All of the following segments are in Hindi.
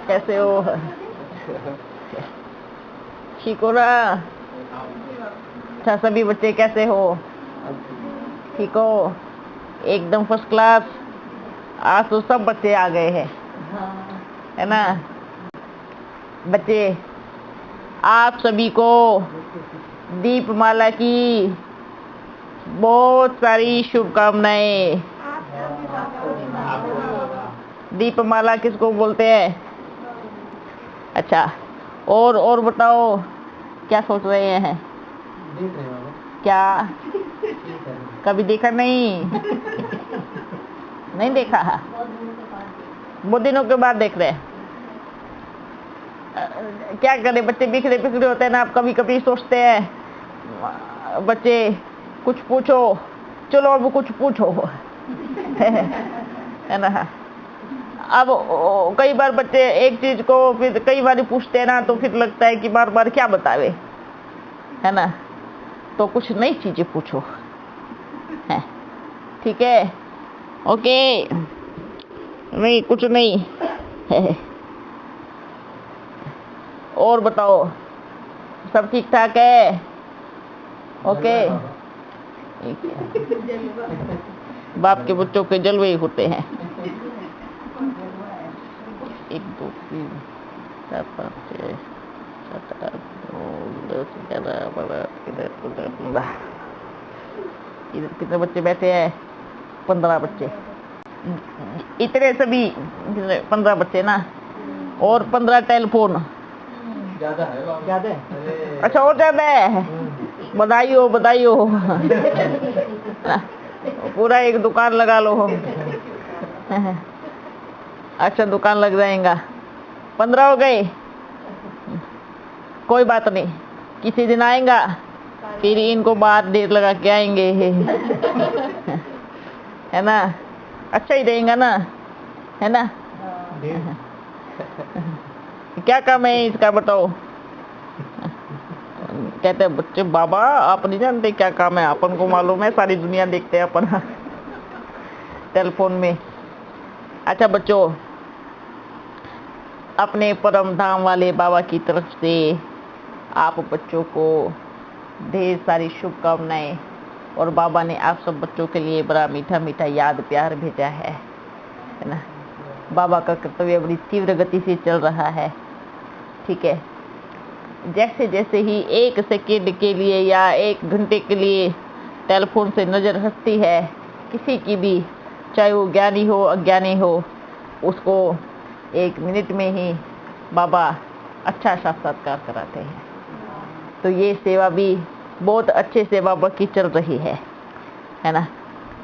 कैसे हो? ठीक हो ना? अच्छा, सभी बच्चे कैसे हो? ठीक हो? एकदम फर्स्ट क्लास। आज तो सब बच्चे आ गए हैं, है ना? बच्चे, आप सभी को दीपमाला की बहुत सारी शुभकामनाएं। दीपमाला किसको बोलते हैं? अच्छा, और बताओ, क्या सोच रहे हैं? क्या कभी देखा नहीं? नहीं देखा? बहुत दिनों के बाद देख रहे हैं। क्या करें, बच्चे बिखरे बिखरे होते हैं ना। आप कभी कभी सोचते हैं बच्चे कुछ पूछो, चलो अब कुछ पूछो। है ना? अब कई बार बच्चे एक चीज को फिर कई बार पूछते हैं ना, तो फिर लगता है कि बार बार क्या बतावे, है ना? तो कुछ नई चीजें पूछो, है? ठीक है? ओके, नहीं कुछ नहीं है। और बताओ, सब ठीक ठाक है? ओके। बाप के बच्चों के जलवे होते हैं। 1 2 3 4 5 6 7 8 9 10 11 12 इधर कितने बच्चे बैठे हैं? 15 बच्चे। इतने सभी 15 बच्चे ना, और 15 टेलीफोन। ज्यादा है? अच्छा, और ज्यादा है? बधाई हो, बधाई हो। पूरा एक दुकान लगा लो। अच्छा, दुकान लग जाएगा। 15 हो गए? कोई बात नहीं, किसी दिन आएगा फिर इनको बाहर ढेर लगा के आएंगे। है ना? अच्छा ही देगा ना, है ना? क्या काम है इसका बताओ? कहते हैं बच्चे, बाबा आप नहीं जानते क्या काम है? अपन को मालूम है, सारी दुनिया देखते हैं अपन टेलीफोन में। अच्छा बच्चों, अपने परम धाम वाले बाबा की तरफ से आप बच्चों को ढेर सारी शुभकामनाएं, और बाबा ने आप सब बच्चों के लिए बड़ा मीठा मीठा याद प्यार भेजा है ना? बाबा का कर्तव्य बड़ी तीव्र गति से चल रहा है, ठीक है? जैसे जैसे ही 1 सेकेंड के लिए या 1 घंटे के लिए टेलीफोन से नज़र हटती है किसी की भी, चाहे वो ज्ञानी हो अज्ञानी हो, उसको 1 मिनट में ही बाबा अच्छा साक्षात्कार कराते हैं। तो ये सेवा भी बहुत अच्छे से बाबा की चल रही है ना?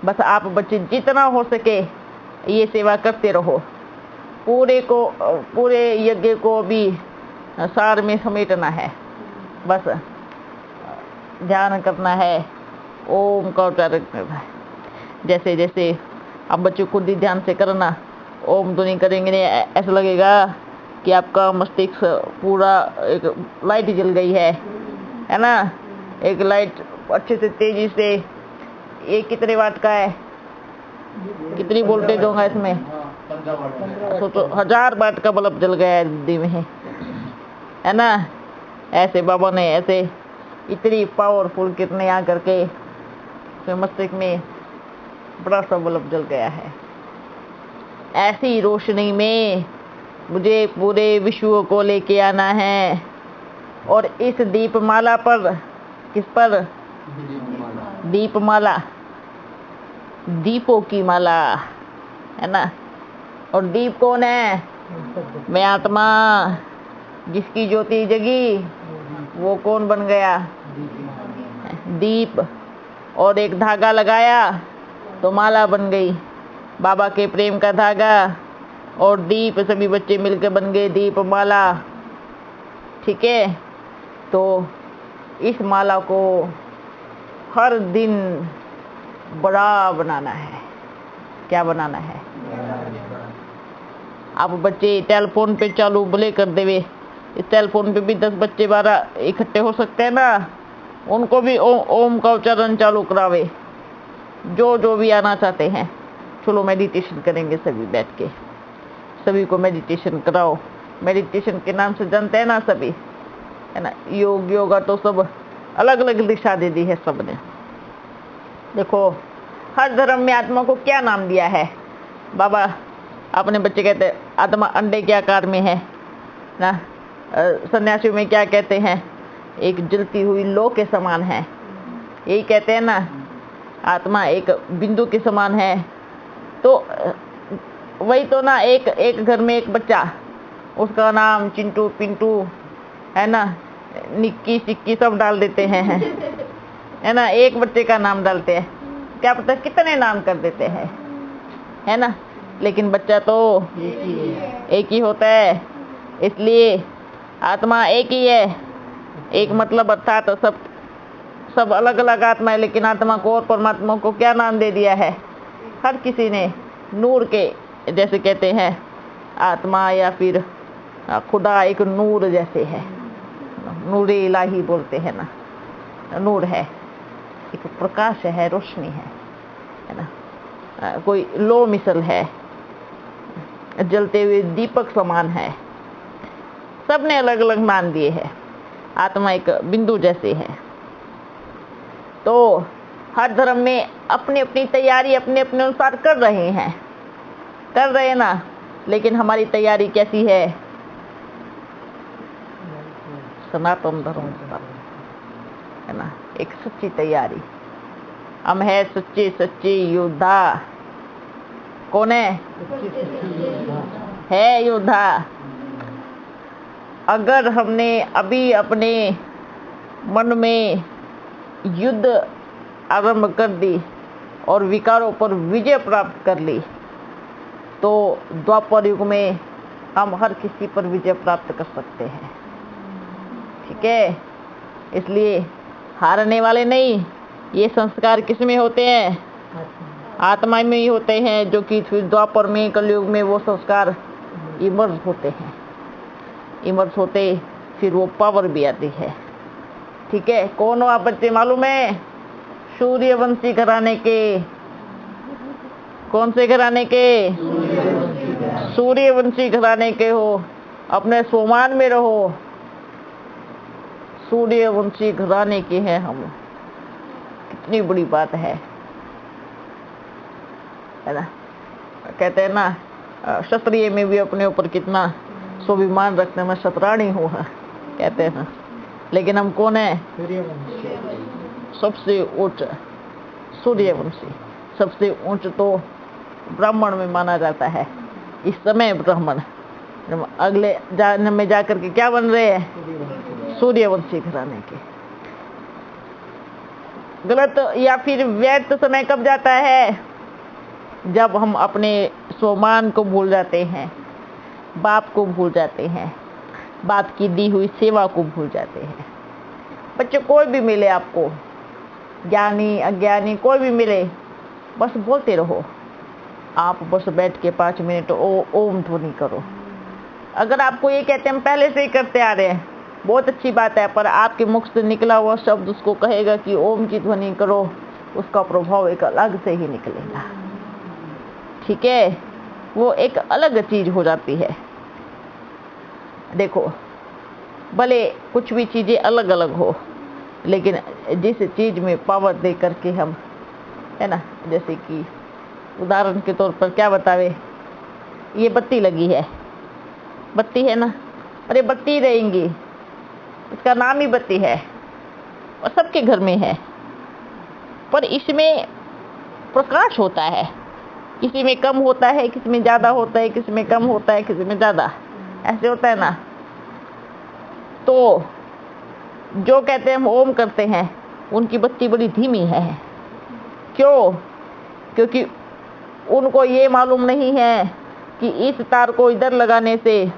बस आप बच्चे जितना हो सके ये सेवा करते रहो। पूरे यज्ञ को भी सार में समेटना है। बस ध्यान करना है, ओम का उच्चारण करना है। जैसे जैसे आप बच्चों खुद ही ध्यान से करना, ओम ध्वनि करेंगे नहीं, ऐसा लगेगा कि आपका मस्तिष्क पूरा एक लाइट जल गई है ना? एक लाइट अच्छे से तेजी से, ये कितने वाट का है? कितनी वोल्टेज होगा इसमें? सोचो, 1000 वाट का बल्ब जल गया है दिल्ली में, है ना? ऐसे बाबा ने ऐसे इतनी पावरफुल कितने आ करके मस्तिष्क में बड़ा सा बल्ब जल गया है। ऐसी रोशनी में मुझे पूरे विश्व को लेके आना है, और इस दीपमाला पर, किस पर? दीपमाला, दीपों की माला, है ना? और दीप कौन है? मैं आत्मा, जिसकी ज्योति जगी वो कौन बन गया? दीप। और एक धागा लगाया तो माला बन गई, बाबा के प्रेम का धागा, और दीप सभी बच्चे मिलकर बन गए दीपमाला, ठीक है? तो इस माला को हर दिन बड़ा बनाना है। क्या बनाना है? आप बच्चे टेलीफोन पे चालू भले कर देवे, इस टेलीफोन पे भी 10 बच्चे 12 इकट्ठे हो सकते हैं ना, उनको भी ओम का उच्चारण चालू करावे, जो भी आना चाहते हैं। चलो मेडिटेशन करेंगे सभी बैठ के, सभी को मेडिटेशन कराओ। मेडिटेशन के नाम से जानते हैं ना सभी, है ना। योग योगा तो सब अलग अलग दिशा दे दी है सबने। देखो हर धर्म में आत्मा को क्या नाम दिया है। बाबा अपने बच्चे कहते हैं आत्मा अंडे के आकार में है ना। सन्यासियों में क्या कहते हैं, एक जलती हुई लौ के समान है। यही कहते हैं ना, आत्मा एक बिंदु के समान है। तो वही तो ना, एक घर में एक बच्चा, उसका नाम चिंटू पिंटू, है ना, निक्की सिक्की सब डाल देते हैं, है ना। एक बच्चे का नाम डालते हैं, क्या पता कितने नाम कर देते हैं, है ना। लेकिन बच्चा तो एक ही होता है। इसलिए आत्मा एक ही है। एक मतलब अर्थात तो सब अलग अलग आत्मा है, लेकिन आत्मा को और परमात्मा को क्या नाम दे दिया है। हर किसी ने नूर के, जैसे कहते हैं आत्मा या फिर खुदा एक नूर जैसे है, नूर इलाही बोलते हैं ना। नूर है, एक प्रकाश है, रोशनी है ना। कोई लो मिसल है, जलते हुए दीपक समान है। सबने अलग अलग नाम दिए हैं। आत्मा एक बिंदु जैसे है। तो हर धर्म में अपनी अपनी तैयारी अपने अपने अनुसार कर रहे हैं ना। लेकिन हमारी तैयारी कैसी है, सनातन धर्म है ना, एक सच्ची तैयारी। हम है सच्चे योद्धा। कौन है योद्धा। अगर हमने अभी अपने मन में युद्ध आरंभ कर दी और विकारों पर विजय प्राप्त कर ली, तो द्वापर युग में हम हर किसी पर विजय प्राप्त कर सकते हैं। ठीक है, इसलिए हारने वाले नहीं। ये संस्कार किस में होते हैं, आत्मा में ही होते हैं, जो कि फिर द्वापर में कलयुग में वो संस्कार इमर्ज होते हैं। इमर्ज होते फिर वो पावर भी आती है। ठीक है, कौन हो आप बच्चे मालूम है, सूर्यवंशी घराने के। कौन से घराने के, सूर्यवंशी घराने के हो। अपने सोमान में रहो, सूर्यवंशी घराने के हैं हम। कितनी बड़ी बात है ना। कहते हैं ना, क्षत्रिय में भी अपने ऊपर कितना स्वाभिमान रखने में शतरानी हूँ, कहते हैं ना। लेकिन हम कौन है, सबसे उच्च सूर्यवंशी। सबसे उच्च तो ब्राह्मण में माना जाता है इस समय। ब्राह्मण अगले जन्म में जाकर के क्या बन रहे हैं, सूर्यवंशी घराने के। गलत या फिर व्यर्थ समय कब जाता है, जब हम अपने स्वमान को भूल जाते हैं, बाप को भूल जाते हैं, बाप की दी हुई सेवा को भूल जाते हैं। बच्चे कोई भी मिले आपको, ज्ञानी अज्ञानी कोई भी मिले, बस बोलते रहो। आप बस बैठ के 5 मिनट ओम ध्वनि करो। अगर आपको ये कहते हैं हम पहले से ही करते आ रहे हैं, बहुत अच्छी बात है, पर आपके मुख से निकला हुआ शब्द उसको कहेगा कि ओम की ध्वनि करो, उसका प्रभाव एक अलग से ही निकलेगा। ठीक है, वो एक अलग चीज हो जाती है। देखो, भले कुछ भी चीजें अलग अलग हो, लेकिन जिस चीज में पावर दे करके हम, है ना, जैसे कि उदाहरण के तौर पर क्या बतावे, ये बत्ती लगी है, बत्ती है ना, अरे बत्ती रहेंगी, इसका नाम ही बत्ती है और सबके घर में है, पर इसमें प्रकाश होता है। किसी में कम होता है, किसी में ज्यादा होता है, किसी में कम होता है, किसी में ज्यादा, ऐसे होता है ना। तो जो कहते हैं हम ओम करते हैं, उनकी बत्ती बड़ी धीमी है। क्यों? क्योंकि उनको ये मालूम नहीं है कि इस तार को इधर लगाने से,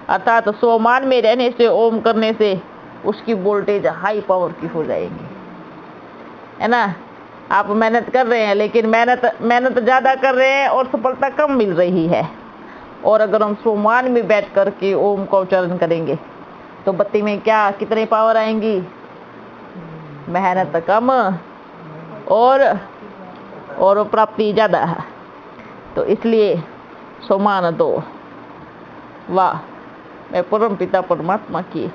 अर्थात स्वमान में रहने से, ओम करने से उसकी वोल्टेज हाई पावर की हो जाएगी, है ना। आप मेहनत कर रहे हैं, लेकिन मेहनत ज़्यादा कर रहे हैं और सफलता कम मिल रही है। और अगर हम स्वमान में बैठ कर के ओम का उच्चारण करेंगे, तो बत्ती में क्या, कितनी पावर आएंगी, मेहनत कम और प्राप्ति ज़्यादा है। तो इसलिए सोमान दो, वाह, मैं परम पिता परमात्मा की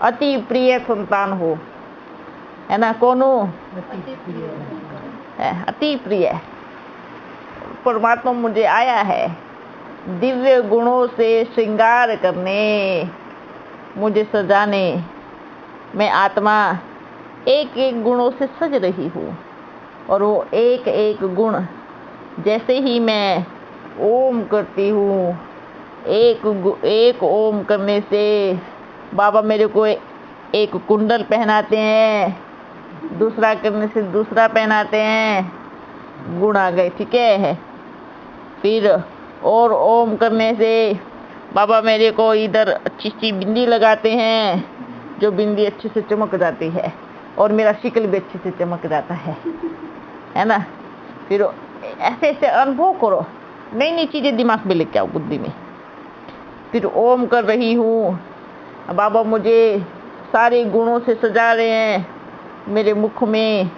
अति प्रिय संतान हूँ, है ना। कौन हूँ? अति प्रिय। परमात्मा मुझे आया है दिव्य गुणों से श्रृंगार करने, मुझे सजाने। मैं आत्मा एक एक गुणों से सज रही हूँ, और वो एक एक गुण जैसे ही मैं ओम करती हूँ, एक ओम करने से बाबा मेरे को एक कुंडल पहनाते हैं, दूसरा करने से दूसरा पहनाते हैं, गुण आ गए, ठीक है। फिर और ओम करने से बाबा मेरे को इधर अच्छी सी बिंदी लगाते हैं, जो बिंदी अच्छे से चमक जाती है, और मेरा शिकल भी अच्छे से चमक जाता है ना। फिर ऐसे ऐसे अनुभव करो, नई नई चीजें दिमाग में लेके आओ, बुद्धि में। फिर ओम कर रही हूँ, बाबा मुझे सारे गुणों से सजा रहे हैं, मेरे मुख में,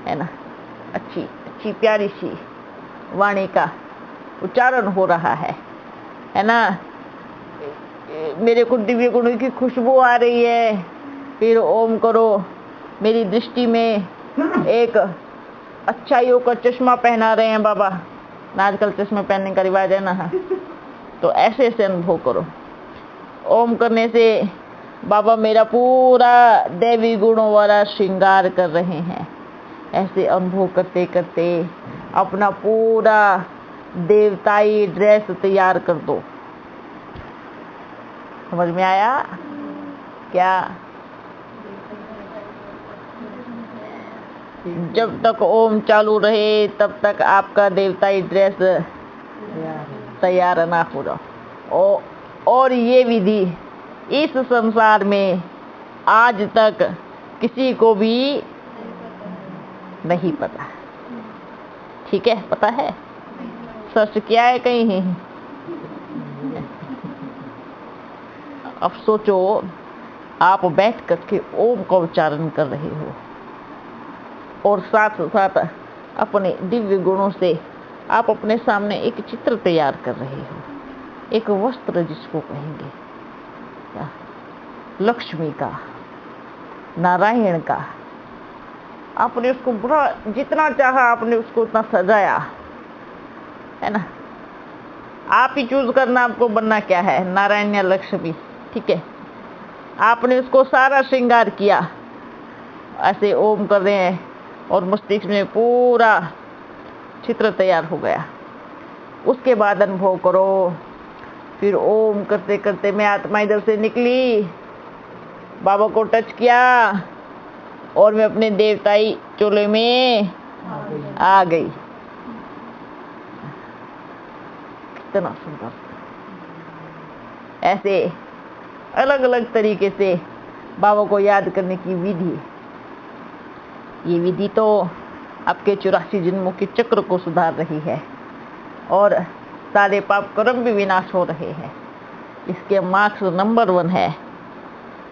है ना, अच्छी अच्छी प्यारी सी वाणी का उच्चारण हो रहा है ना। मेरे को दिव्य गुणों की खुशबू आ रही है। फिर ओम करो, मेरी दृष्टि में एक अच्छाइयों का चश्मा पहना रहे हैं बाबा। आजकल चश्मा पहनने का रिवाज है ना, तो ऐसे ऐसे अनुभव करो। ओम करने से बाबा मेरा पूरा दैवी गुणों वाला श्रृंगार कर रहे हैं। ऐसे अनुभव करते करते अपना पूरा देवताई ड्रेस तैयार कर दो। समझ में आया क्या? जब तक ओम चालू रहे तब तक आपका देवताई ड्रेस तैयार ना हो जाओ। और ये विधि इस संसार में आज तक किसी को भी नहीं पता, ठीक है? पता है? सर्च किया है कहीं? अब सोचो, आप बैठ करके ओम का उच्चारण कर रहे हो, और साथ साथ अपने दिव्य गुणों से आप अपने सामने एक चित्र तैयार कर रहे हो, एक वस्त्र जिसको कहेंगे, लक्ष्मी का, नारायण का। आपने उसको पूरा जितना चाहा आपने उसको उतना सजाया, है ना। आप ही चूज करना आपको बनना क्या है, नारायण या लक्ष्मी, ठीक है। आपने उसको सारा श्रृंगार किया, ऐसे ओम कर रहे हैं, और मस्तिष्क में पूरा चित्र तैयार हो गया। उसके बाद अनुभव करो। फिर ओम करते करते मैं आत्मा इधर से निकली, बाबा को टच किया, और मैं अपने देवताई चोले में आ गई। कितना सुंदर। ऐसे अलग अलग तरीके से बाबा को याद करने की विधि। ये विधि तो आपके 84 जन्मों के चक्र को सुधार रही है, और सारे पाप कर्म भी विनाश हो रहे हैं। इसके मार्क्स नंबर 1 है,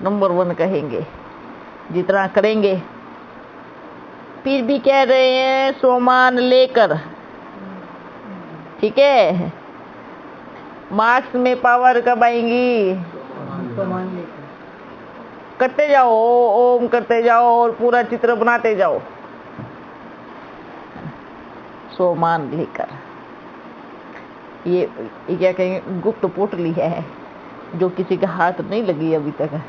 नंबर 1 कहेंगे जितना करेंगे। फिर भी कह रहे हैं सोमान लेकर, ठीक है। मार्क्स में पावर कब आएंगी? करते जाओ, ओम करते जाओ, और पूरा चित्र बनाते जाओ, सोमान लेकर। ये क्या कहेंगे, गुप्त पोटली है जो किसी का हाथ नहीं लगी अभी तक,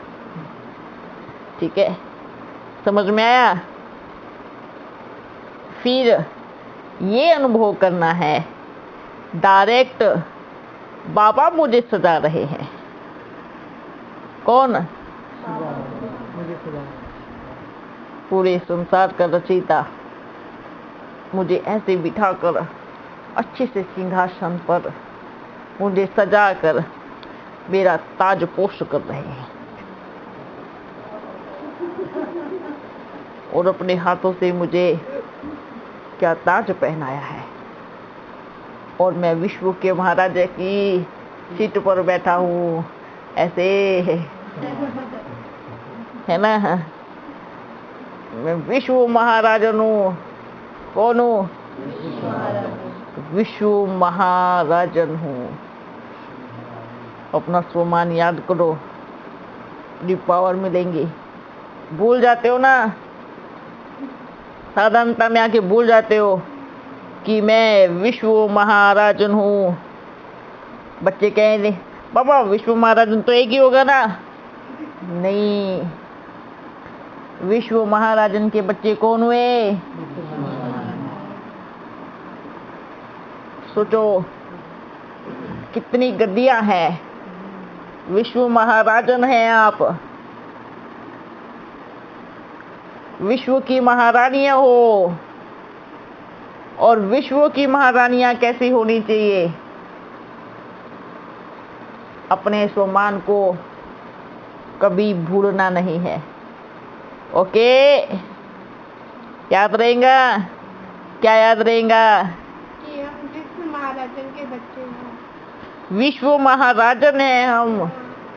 ठीक है। समझ में आया? फिर ये अनुभव करना है, डायरेक्ट बाबा मुझे सजा रहे हैं। कौन? पूरे संसार का रचयिता मुझे ऐसे बिठाकर अच्छे से सिंहासन पर मुझे सजा कर मेरा ताज पोष कर रहे हैं, और अपने हाथों से मुझे क्या ताज पहनाया है, और मैं विश्व के महाराजा की सीट पर बैठा हूँ, ऐसे है ना। मैं विश्व महाराजन हूँ। कौन हूँ? विश्व महाराजन हूँ। अपना स्वमान याद करो, पावर मिलेंगी। भूल जाते हो ना, साधारणता में आके भूल जाते हो कि मैं विश्व महाराजन हूँ। बच्चे कहेंगे पापा विश्व महाराजन तो एक ही होगा ना? नहीं, विश्व महाराजन के बच्चे कौन हुए? सोचो कितनी गद्दियां हैं। विश्व महाराजन हैं आप, विश्व की महारानियां हो। और विश्व की महारानियां कैसी होनी चाहिए? अपने स्वमान को कभी भूलना नहीं है। ओके, याद रहेगा? क्या याद रहेगा? कि हम विश्व महाराजन के बच्चे हैं। विश्व महाराजन हैं हम।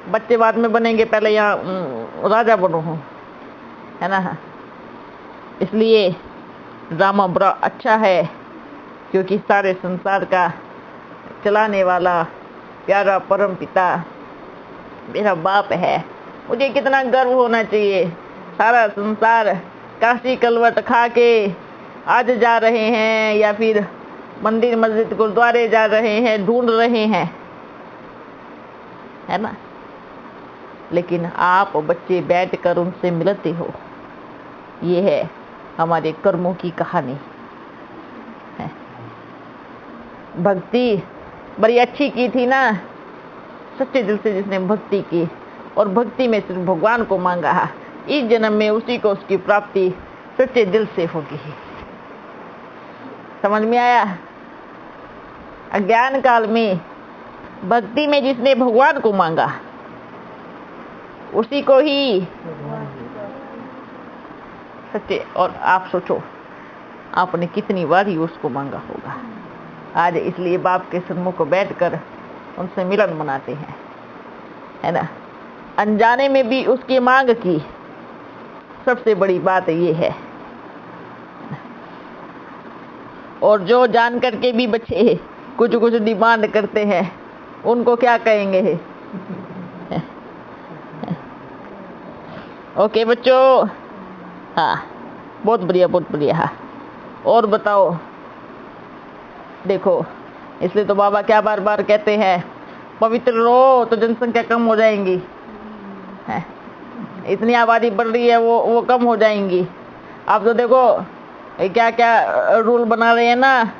बच्चे बाद में बनेंगे, पहले यहाँ राजा बनो हो, है ना? इसलिए ड्रामा बड़ा अच्छा है, क्योंकि सारे संसार का चलाने वाला प्यारा परम पिता मेरा बाप है। मुझे कितना गर्व होना चाहिए। सारा संसार काशी कलवट खा के आज जा रहे हैं, या फिर मंदिर मस्जिद गुरुद्वारे जा रहे हैं, ढूंढ रहे हैं, है ना? लेकिन आप बच्चे बैठकर उनसे मिलते हो। ये है हमारे कर्मों की कहानी है। भक्ति बड़ी अच्छी की थी ना, सच्चे दिल से जिसने भक्ति की और भक्ति में सिर्फ भगवान को मांगा, इस जन्म में उसी को उसकी प्राप्ति सच्चे दिल से होगी। समझ में आया? अज्ञान काल में भक्ति में जिसने भगवान को मांगा, उसी को ही सच्चे। और आप सोचो आपने कितनी बार ही उसको मांगा होगा। आज इसलिए बाप के सन्मुख बैठकर उनसे मिलन मनाते हैं, है ना? अनजाने में भी उसकी मांग की। सबसे बड़ी बात ये है। और जो जान करके भी बच्चे कुछ कुछ डिमांड करते हैं, उनको क्या कहेंगे? ओके बच्चों, हाँ बहुत बढ़िया, बहुत बढ़िया। हाँ, और बताओ। देखो, इसलिए तो बाबा क्या बार बार कहते हैं, पवित्र रहो तो जनसंख्या कम हो जाएंगी, है? इतनी आबादी बढ़ रही है, वो कम हो जाएंगी। आप तो देखो क्या क्या रूल बना रहे हैं ना,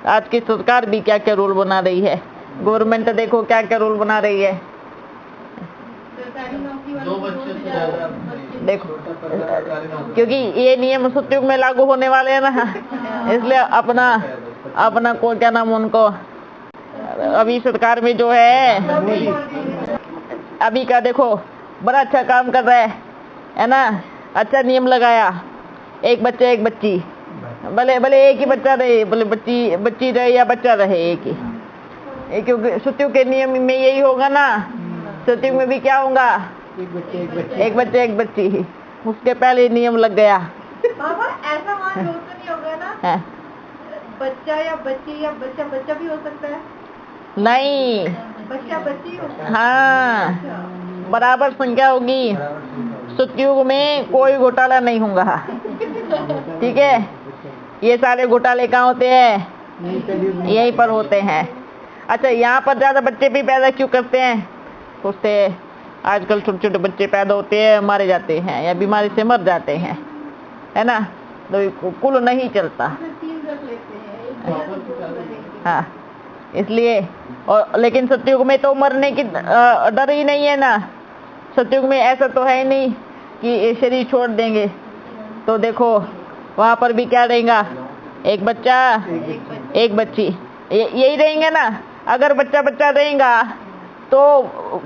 आज की सरकार भी क्या क्या रूल बना रही है। गवर्नमेंट देखो क्या क्या रूल बना रही है। देखो, क्योंकि ये नियम सतयुग में लागू होने वाले हैं ना, इसलिए अपना को क्या नाम, उनको अभी सरकार में जो है अभी का देखो बड़ा अच्छा काम कर रहा है ना? अच्छा नियम लगाया, एक बच्चा एक बच्ची, भले एक ही बच्चा रहे, भले बच्ची रहे या बच्चा रहे, एक ही। क्योंकि सतयुग के नियम में यही होगा ना। सतयुग में भी क्या होगा? एक बच्चा एक बच्ची। उसके पहले नियम लग गया। बाबा ऐसा वहाँ तो नहीं होगा ना? है? बच्चा या बच्ची या बच्चा बच्चा भी हो सकता है? नहीं, बच्चा बच्ची हो। हाँ, बराबर संख्या होगी। सतयुग में कोई घोटाला नहीं होगा, ठीक है? ये सारे घोटाले कहाँ होते हैं? यहीं पर होते हैं। अच्छा, यहाँ पर ज्यादा बच्चे भी पैदा क्यों करते हैं? सोचते आजकल छोटे छोटे बच्चे पैदा होते हैं, मारे जाते हैं या बीमारी से मर जाते हैं, है ना? तो कुल नहीं चलता। हाँ, इसलिए। और लेकिन सतयुग में तो मरने की डर ही नहीं है ना। सतयुग में ऐसा तो है नहीं कि ये शरीर छोड़ देंगे। तो देखो वहाँ पर भी क्या रहेगा? एक बच्चा एक बच्ची, यही रहेंगे ना। अगर बच्चा बच्चा रहेगा तो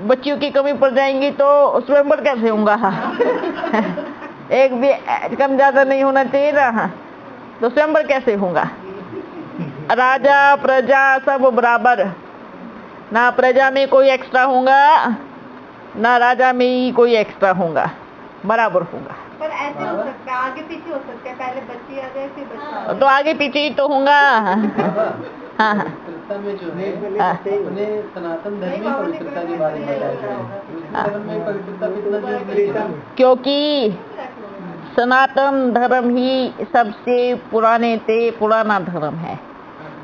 बच्चियों की कमी पड़ जाएंगी, तो स्वयंवर कैसे होगा? एक भी कम ज्यादा नहीं होना चाहिए ना, तो स्वयंवर कैसे होगा? राजा प्रजा सब बराबर, ना प्रजा में कोई एक्स्ट्रा होगा ना राजा में ही कोई एक्स्ट्रा होगा, बराबर होगा। पर ऐसे हो सकता है, आगे पीछे हो सकता है, पहले बच्ची आ जाए फिर बच्चा। तो आगे पीछे ही तो होगा। हाँ हाँ, गीता में जो है अपने सनातन धर्म में पवित्रता के बारे में बताया है। धर्म में पवित्रता कितना जरूरी है? क्योंकि सनातन धर्म ही सबसे पुराना धर्म है,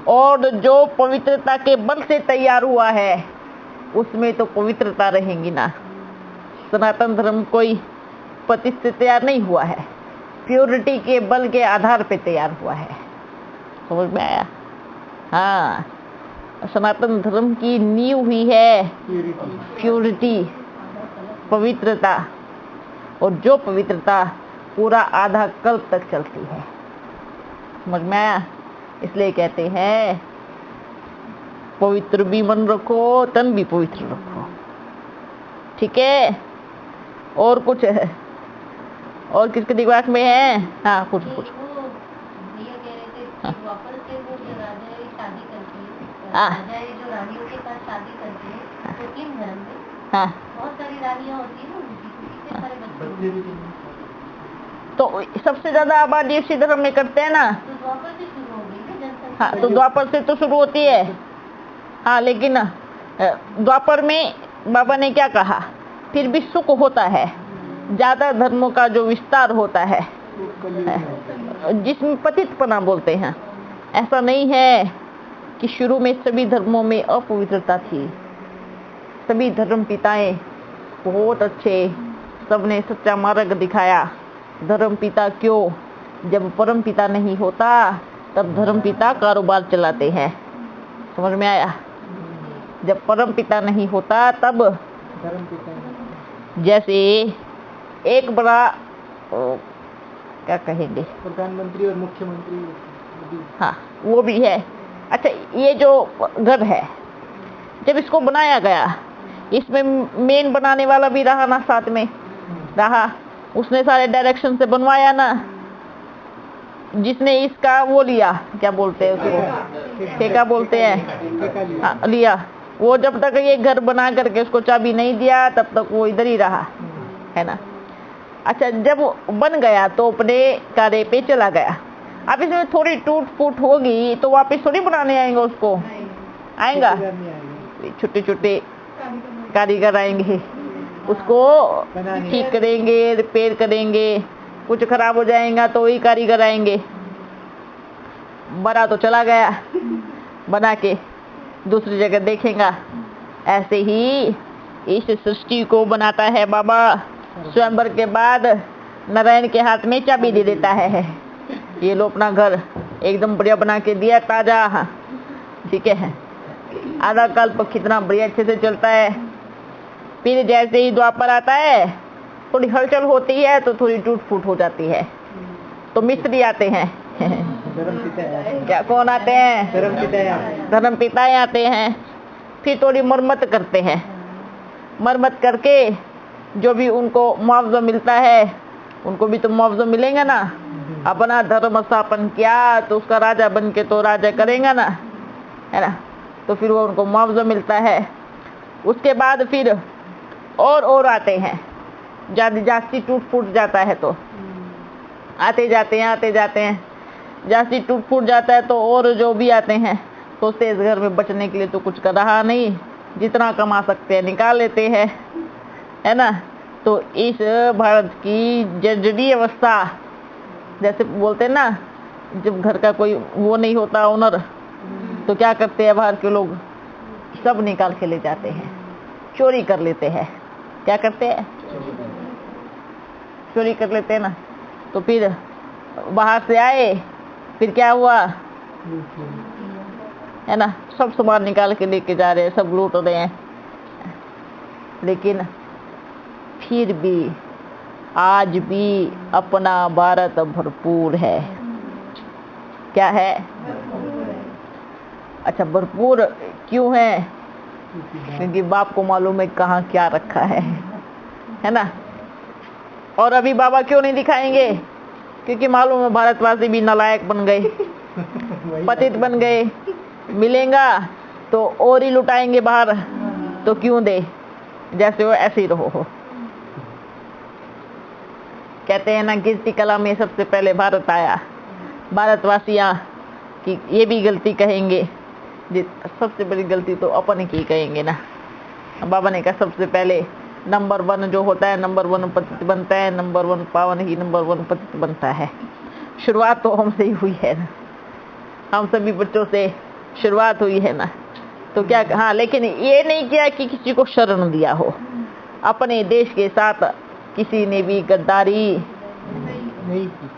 और जो पवित्रता के बल से तैयार हुआ है उसमें तो पवित्रता रहेगी ना। सनातन धर्म कोई पति से तैयार नहीं हुआ है, प्योरिटी के बल के आधार पे तैयार हुआ है। समझ में आया? हाँ, सनातन धर्म की नींव हुई है प्योरिटी, पवित्रता, और जो पवित्रता पूरा आधा कल्प तक चलती है। समझ में आया? इसलिए कहते हैं पवित्र भी मन रखो, तन भी पवित्र रखो। ठीक है? और कुछ है? और किसके दिमाग में है? हाँ, कुछ हाँ जो रानियों के साथ शादी करते हैं तो किन धर्म में हाँ, बहुत सारी रानियां होती है ना, उनकी कितने सारे बच्चे होते हैं। तो सबसे ज्यादा आबादी उसी धर्म में करते हैं ना। तो द्वापर से शुरू हो गई ना जनसंख्या। हाँ, तो द्वापर से तो शुरू होती है। हाँ, लेकिन द्वापर में बाबा ने क्या कहा, फिर भी सुख होता है, ज्यादा धर्मों का जो विस्तार होता है जिसमें पतितपना बोलते हैं। ऐसा नहीं है कि शुरू में सभी धर्मों में अपवित्रता थी। सभी धर्म पिताएं बहुत अच्छे, सबने सच्चा मार्ग दिखाया। धर्म पिता क्यों? जब परम पिता नहीं होता तब धर्म पिता कारोबार चलाते हैं। समझ में आया? जब परम पिता नहीं होता तब धर्म पिता जैसे एक बड़ा क्या कहेंगे, प्रधानमंत्री और मुख्यमंत्री, हाँ वो भी है। अच्छा, ये जो घर है जब इसको बनाया गया, इसमें मेन बनाने वाला भी रहा ना, साथ में रहा, उसने सारे डायरेक्शन से बनवाया ना। जिसने इसका वो लिया, क्या बोलते हैं उसको, ठेका बोलते हैं, हाँ, लिया, वो जब तक ये घर बना करके उसको चाबी नहीं दिया तब तक वो इधर ही रहा, है ना। अच्छा, जब बन गया तो अपने कार्य पे चला गया। अब इसमें थोड़ी टूट फूट होगी तो वापस थोड़ी बनाने आएंगे उसको, आएगा, छोटे छोटे कारीगर आएंगे, उसको ठीक करेंगे, रिपेयर करेंगे। कुछ खराब हो जाएगा तो वही कारीगर आएंगे। बना तो चला गया, बना के दूसरी जगह देखेगा। ऐसे ही इस सृष्टि को बनाता है बाबा। स्वयंवर के बाद नारायण के हाथ में चाबी दे देता है, ये लो अपना घर एकदम बढ़िया बना के दिया, ताजा, ठीक है। आधा कल्प कितना बढ़िया अच्छे से चलता है। फिर जैसे ही द्वापर आता है, थोड़ी हलचल होती है तो थोड़ी टूट फूट हो जाती है, तो मिस्त्री आते हैं क्या, कौन आते हैं? धर्म पिताएं आते हैं। फिर थोड़ी मरम्मत करते हैं, मरम्मत करके जो भी उनको मुआवजा मिलता है, उनको भी तो मुआवजा मिलेगा ना। अपना धर्म स्थापन किया तो उसका राजा बन के तो राजा करेगा ना, है ना। तो फिर वो उनको मुआवजा मिलता है। उसके बाद फिर और आते हैं, जास्ती टूट फूट जाता है तो आते जाते हैं, जास्ती टूट फूट जाता है तो और जो भी आते हैं सोचते इस घर में बचने के लिए तो कुछ कर रहा नहीं, जितना कमा सकते हैं निकाल लेते हैं, है ना। तो इस भारत की जर्जरी अवस्था, जैसे बोलते हैं ना, जब घर का कोई वो नहीं होता ओनर, तो क्या करते हैं बाहर के लोग, सब निकाल के ले जाते हैं, चोरी कर लेते हैं। क्या करते हैं? चोरी कर लेते हैं ना। तो फिर बाहर से आए, फिर क्या हुआ, है ना, सब सामान निकाल के लेके जा रहे हैं, सब लूट रहे हैं। लेकिन फिर भी आज भी अपना भारत भरपूर है। क्या है? अच्छा, भरपूर क्यों है? क्योंकि बाप को मालूम है कहाँ क्या रखा है ना। और अभी बाबा क्यों नहीं दिखाएंगे? क्योंकि मालूम है भारतवासी भी नालायक बन गए, पतित बन गए, मिलेगा तो और ही लुटाएंगे बाहर, तो क्यों दे, जैसे हो ऐसे ही रहो। कहते हैं ना, कीर्ति कला में सबसे पहले भारत आया। भारतवासियाँ कि ये भी गलती कहेंगे सबसे बड़ी गलती तो अपन की कहेंगे ना। बाबा ने कहा सबसे पहले नंबर 1 जो होता है, नंबर 1 पतित बनता है, नंबर 1 पावन ही नंबर 1 पतित बनता है। शुरुआत तो हमसे ही हुई है ना, हम सभी बच्चों से शुरुआत हुई है ना। तो क्या, हाँ, लेकिन ये नहीं किया कि किसी को शरण दिया हो। अपने देश के साथ किसी ने भी गद्दारी नहीं की।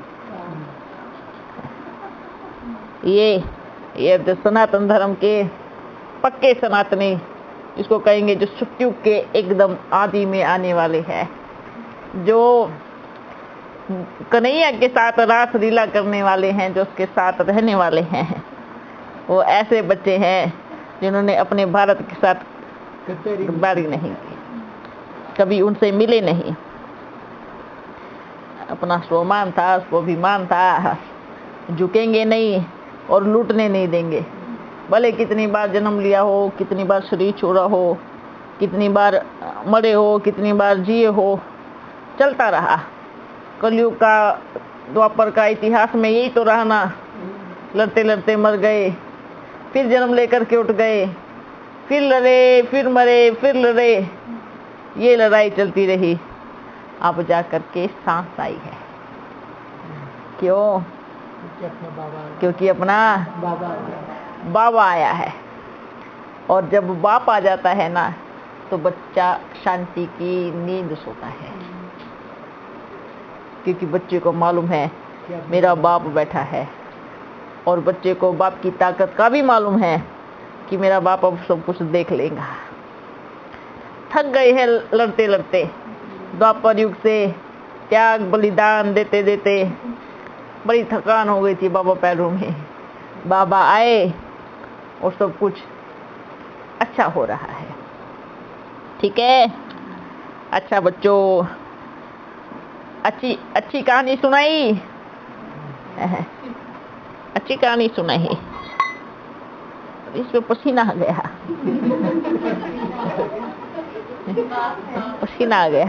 ये तो सनातन धर्म के पक्के सनातनी इसको कहेंगे, जो सतयुग के एकदम आदि में आने वाले हैं, जो कन्हैया के साथ रास लीला करने वाले हैं, जो उसके साथ रहने वाले हैं। वो ऐसे बच्चे हैं जिन्होंने अपने भारत के साथ गद्दारी नहीं की, कभी उनसे मिले नहीं। अपना स्वाभिमान था, स्वाभिमान था, झुकेंगे नहीं और लूटने नहीं देंगे। भले कितनी बार जन्म लिया हो, कितनी बार शरीर छोड़ा हो, कितनी बार मरे हो, कितनी बार जिए हो, चलता रहा। कलयुग का, द्वापर का इतिहास में यही तो रहा ना। लड़ते लड़ते मर गए, फिर जन्म लेकर के उठ गए, फिर लड़े, फिर मरे, फिर लड़े। ये लड़ाई चलती रही, अब जा करके सांस आई है। क्यों? क्योंकि अपना बाबा आया है। और जब बाप आ जाता है ना, तो बच्चा शांति की नींद सोता है, क्योंकि बच्चे को मालूम है मेरा बाप बैठा है। और बच्चे को बाप की ताकत का भी मालूम है कि मेरा बाप अब सब कुछ देख लेगा। थक गए हैं लड़ते लड़ते, द्वापर युग से त्याग बलिदान देते देते बड़ी थकान हो गई थी बाबा पैरों में। बाबा आए और सब कुछ अच्छा हो रहा है। ठीक है, अच्छा बच्चों, अच्छी कहानी सुनाई, अच्छी कहानी सुनाई। इसमें पसीना आ गया, पसीना आ गया।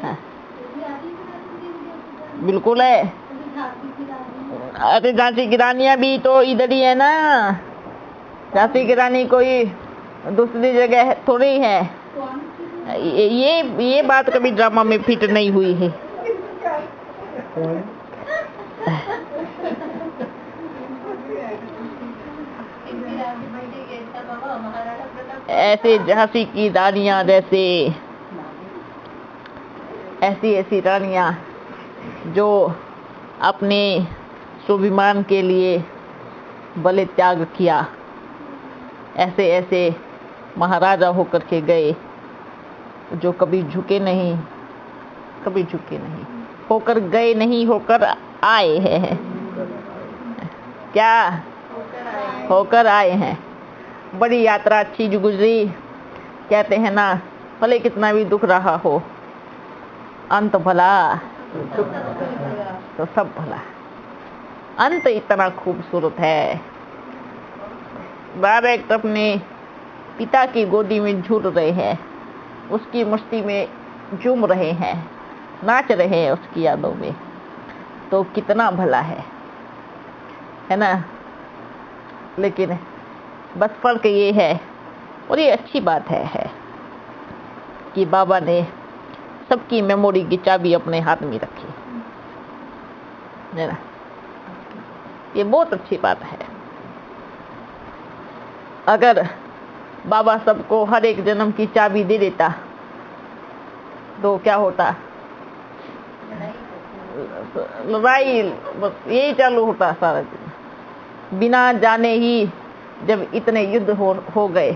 हाँ। बिल्कुल है। अरे झांसी की रानियां भी तो इधर ही है ना। झांसी की रानी कोई दूसरी जगह थोड़ी है। ये बात कभी ड्रामा में फिट नहीं हुई है। ऐसे झांसी की रानियां, जैसे ऐसी रानियां जो अपने स्वाभिमान के लिए बलि त्याग किया, ऐसे महाराजा होकर के गए, जो कभी झुके नहीं, कभी झुके नहीं, होकर गए नहीं, होकर आए हैं। क्या होकर आए हैं। बड़ी यात्रा अच्छी जो गुजरी। कहते हैं ना, भले कितना भी दुख रहा हो, अंत भला तो सब भला। अंत इतना खूबसूरत है। डायरेक्ट अपने पिता की गोदी में झूल रहे हैं, उसकी मस्ती में झूम रहे हैं, नाच रहे हैं उसकी यादों में। तो कितना भला है ना। लेकिन बस फर्क ये है, और ये अच्छी बात है कि बाबा ने सबकी मेमोरी की चाबी अपने हाथ में रखी है ना। ये बहुत अच्छी बात है। अगर बाबा सबको हर एक जन्म की चाबी दे देता तो क्या होता? लड़ाई बस यही चालू होता सारा दिन, बिना जाने ही। जब इतने युद्ध हो गए,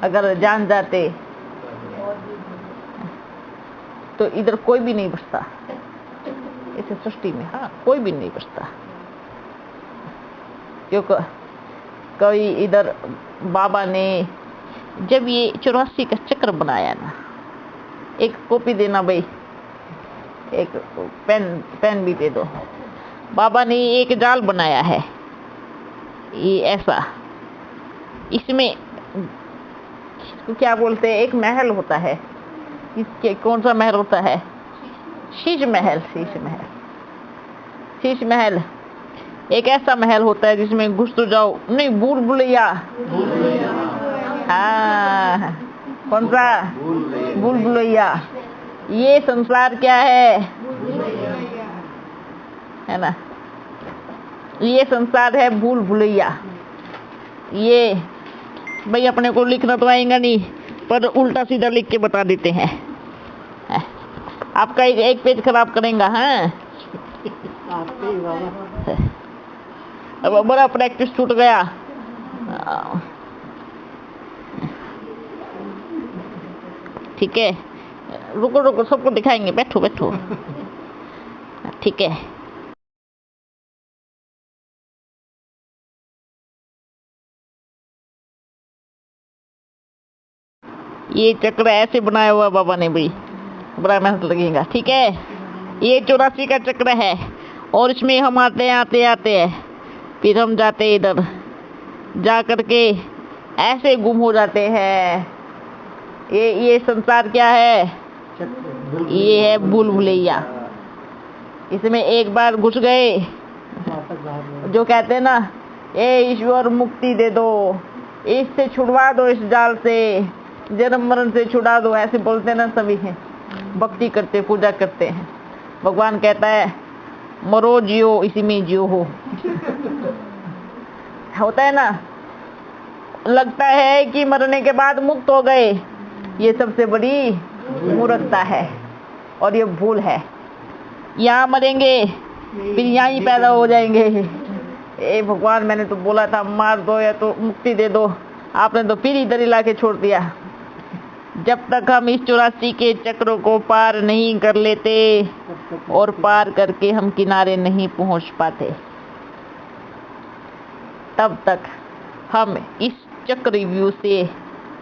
अगर जान जाते तो इधर कोई भी नहीं बचता इस सृष्टि में। हाँ, कोई भी नहीं बचता, क्योंकि कोई इधर बाबा ने जब ये 84 का चक्र बनाया ना। एक कॉपी देना भाई, एक पेन भी दे दो। बाबा ने एक जाल बनाया है, ये ऐसा। इसमें इसको क्या बोलते हैं? एक महल होता है। इसके कौन सा महल होता है? शीश महल। शीश महल। शीश महल एक ऐसा महल होता है जिसमें घुस तो जाओ, नहीं भूल भुलैया। हाँ, कौन सा? भूल भुलैया। ये संसार क्या है ना? ये संसार है भूल भुलैया। ये भाई अपने को लिखना तो आएगा नहीं, पर उल्टा सीधा लिख के बता देते हैं। आपका एक पेज खराब करेगा। हाँ, अब बड़ा प्रैक्टिस छूट गया। ठीक है, रुको रुको, सबको दिखाएंगे। बैठो बैठो। ठीक है, ये चक्र ऐसे बनाया हुआ बाबा ने भाई, बड़ा मेहनत लगेगा। ठीक है, ये 84 का चक्र है और इसमें हम आते हैं, फिर हम जाते इधर, जा करके ऐसे गुम हो जाते हैं। ये संसार क्या है? ये है भूल भुलैया। इसमें एक बार घुस गए, जो कहते हैं ना, ए ईश्वर मुक्ति दे दो, इससे छुड़वा दो, इस जाल से, जन्म मरण से छुड़ा दो, ऐसे बोलते हैं ना सभी हैं, भक्ति करते पूजा करते हैं। भगवान कहता है मरो जियो इसी में जियो हो। होता है ना, लगता है कि मरने के बाद मुक्त हो गए, ये सबसे बड़ी मूर्खता है और ये भूल है। यहाँ मरेंगे फिर यहाँ ही पैदा हो जाएंगे। ए भगवान, मैंने तो बोला था मार दो या तो मुक्ति दे दो, आपने तो फिर इधर ही ला के छोड़ दिया। जब तक हम इस 84 के चक्रों को पार नहीं कर लेते और पार करके हम किनारे नहीं पहुंच पाते, तब तक हम इस चक्रव्यूह से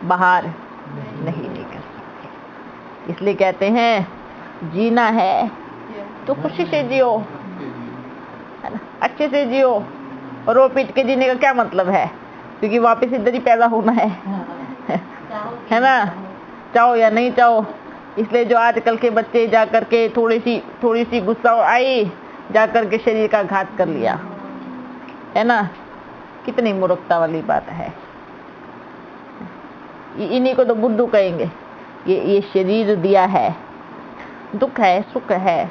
बाहर नहीं निकल सकते। इसलिए कहते हैं जीना है तो खुशी से जियो, है ना, अच्छे से जियो। रो पीट के जीने का क्या मतलब है? क्योंकि वापस इधर ही पैदा होना है ना, चाहो या नहीं चाहो। इसलिए जो आजकल के बच्चे जा करके थोड़ी सी गुस्सा आई, जा करके शरीर का घात कर लिया, है ना, कितनी मूर्खता वाली बात है। इन्हीं को तो बुद्धू कहेंगे। ये शरीर दिया है, दुख है सुख है,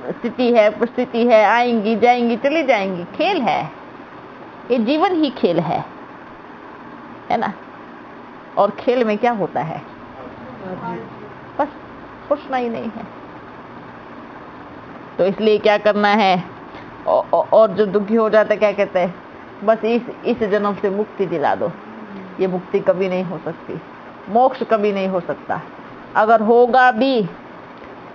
स्थिति है परिस्थिति है, आएंगी जाएंगी चली जाएंगी, खेल है, ये जीवन ही खेल है ना। और खेल में क्या होता है? बस सोचना ही नहीं है। तो इसलिए क्या करना है? और जो दुखी हो जाता है क्या कहते हैं? बस इस जन्म से मुक्ति दिला दो। ये मुक्ति कभी नहीं हो सकती, मोक्ष कभी नहीं हो सकता। अगर होगा भी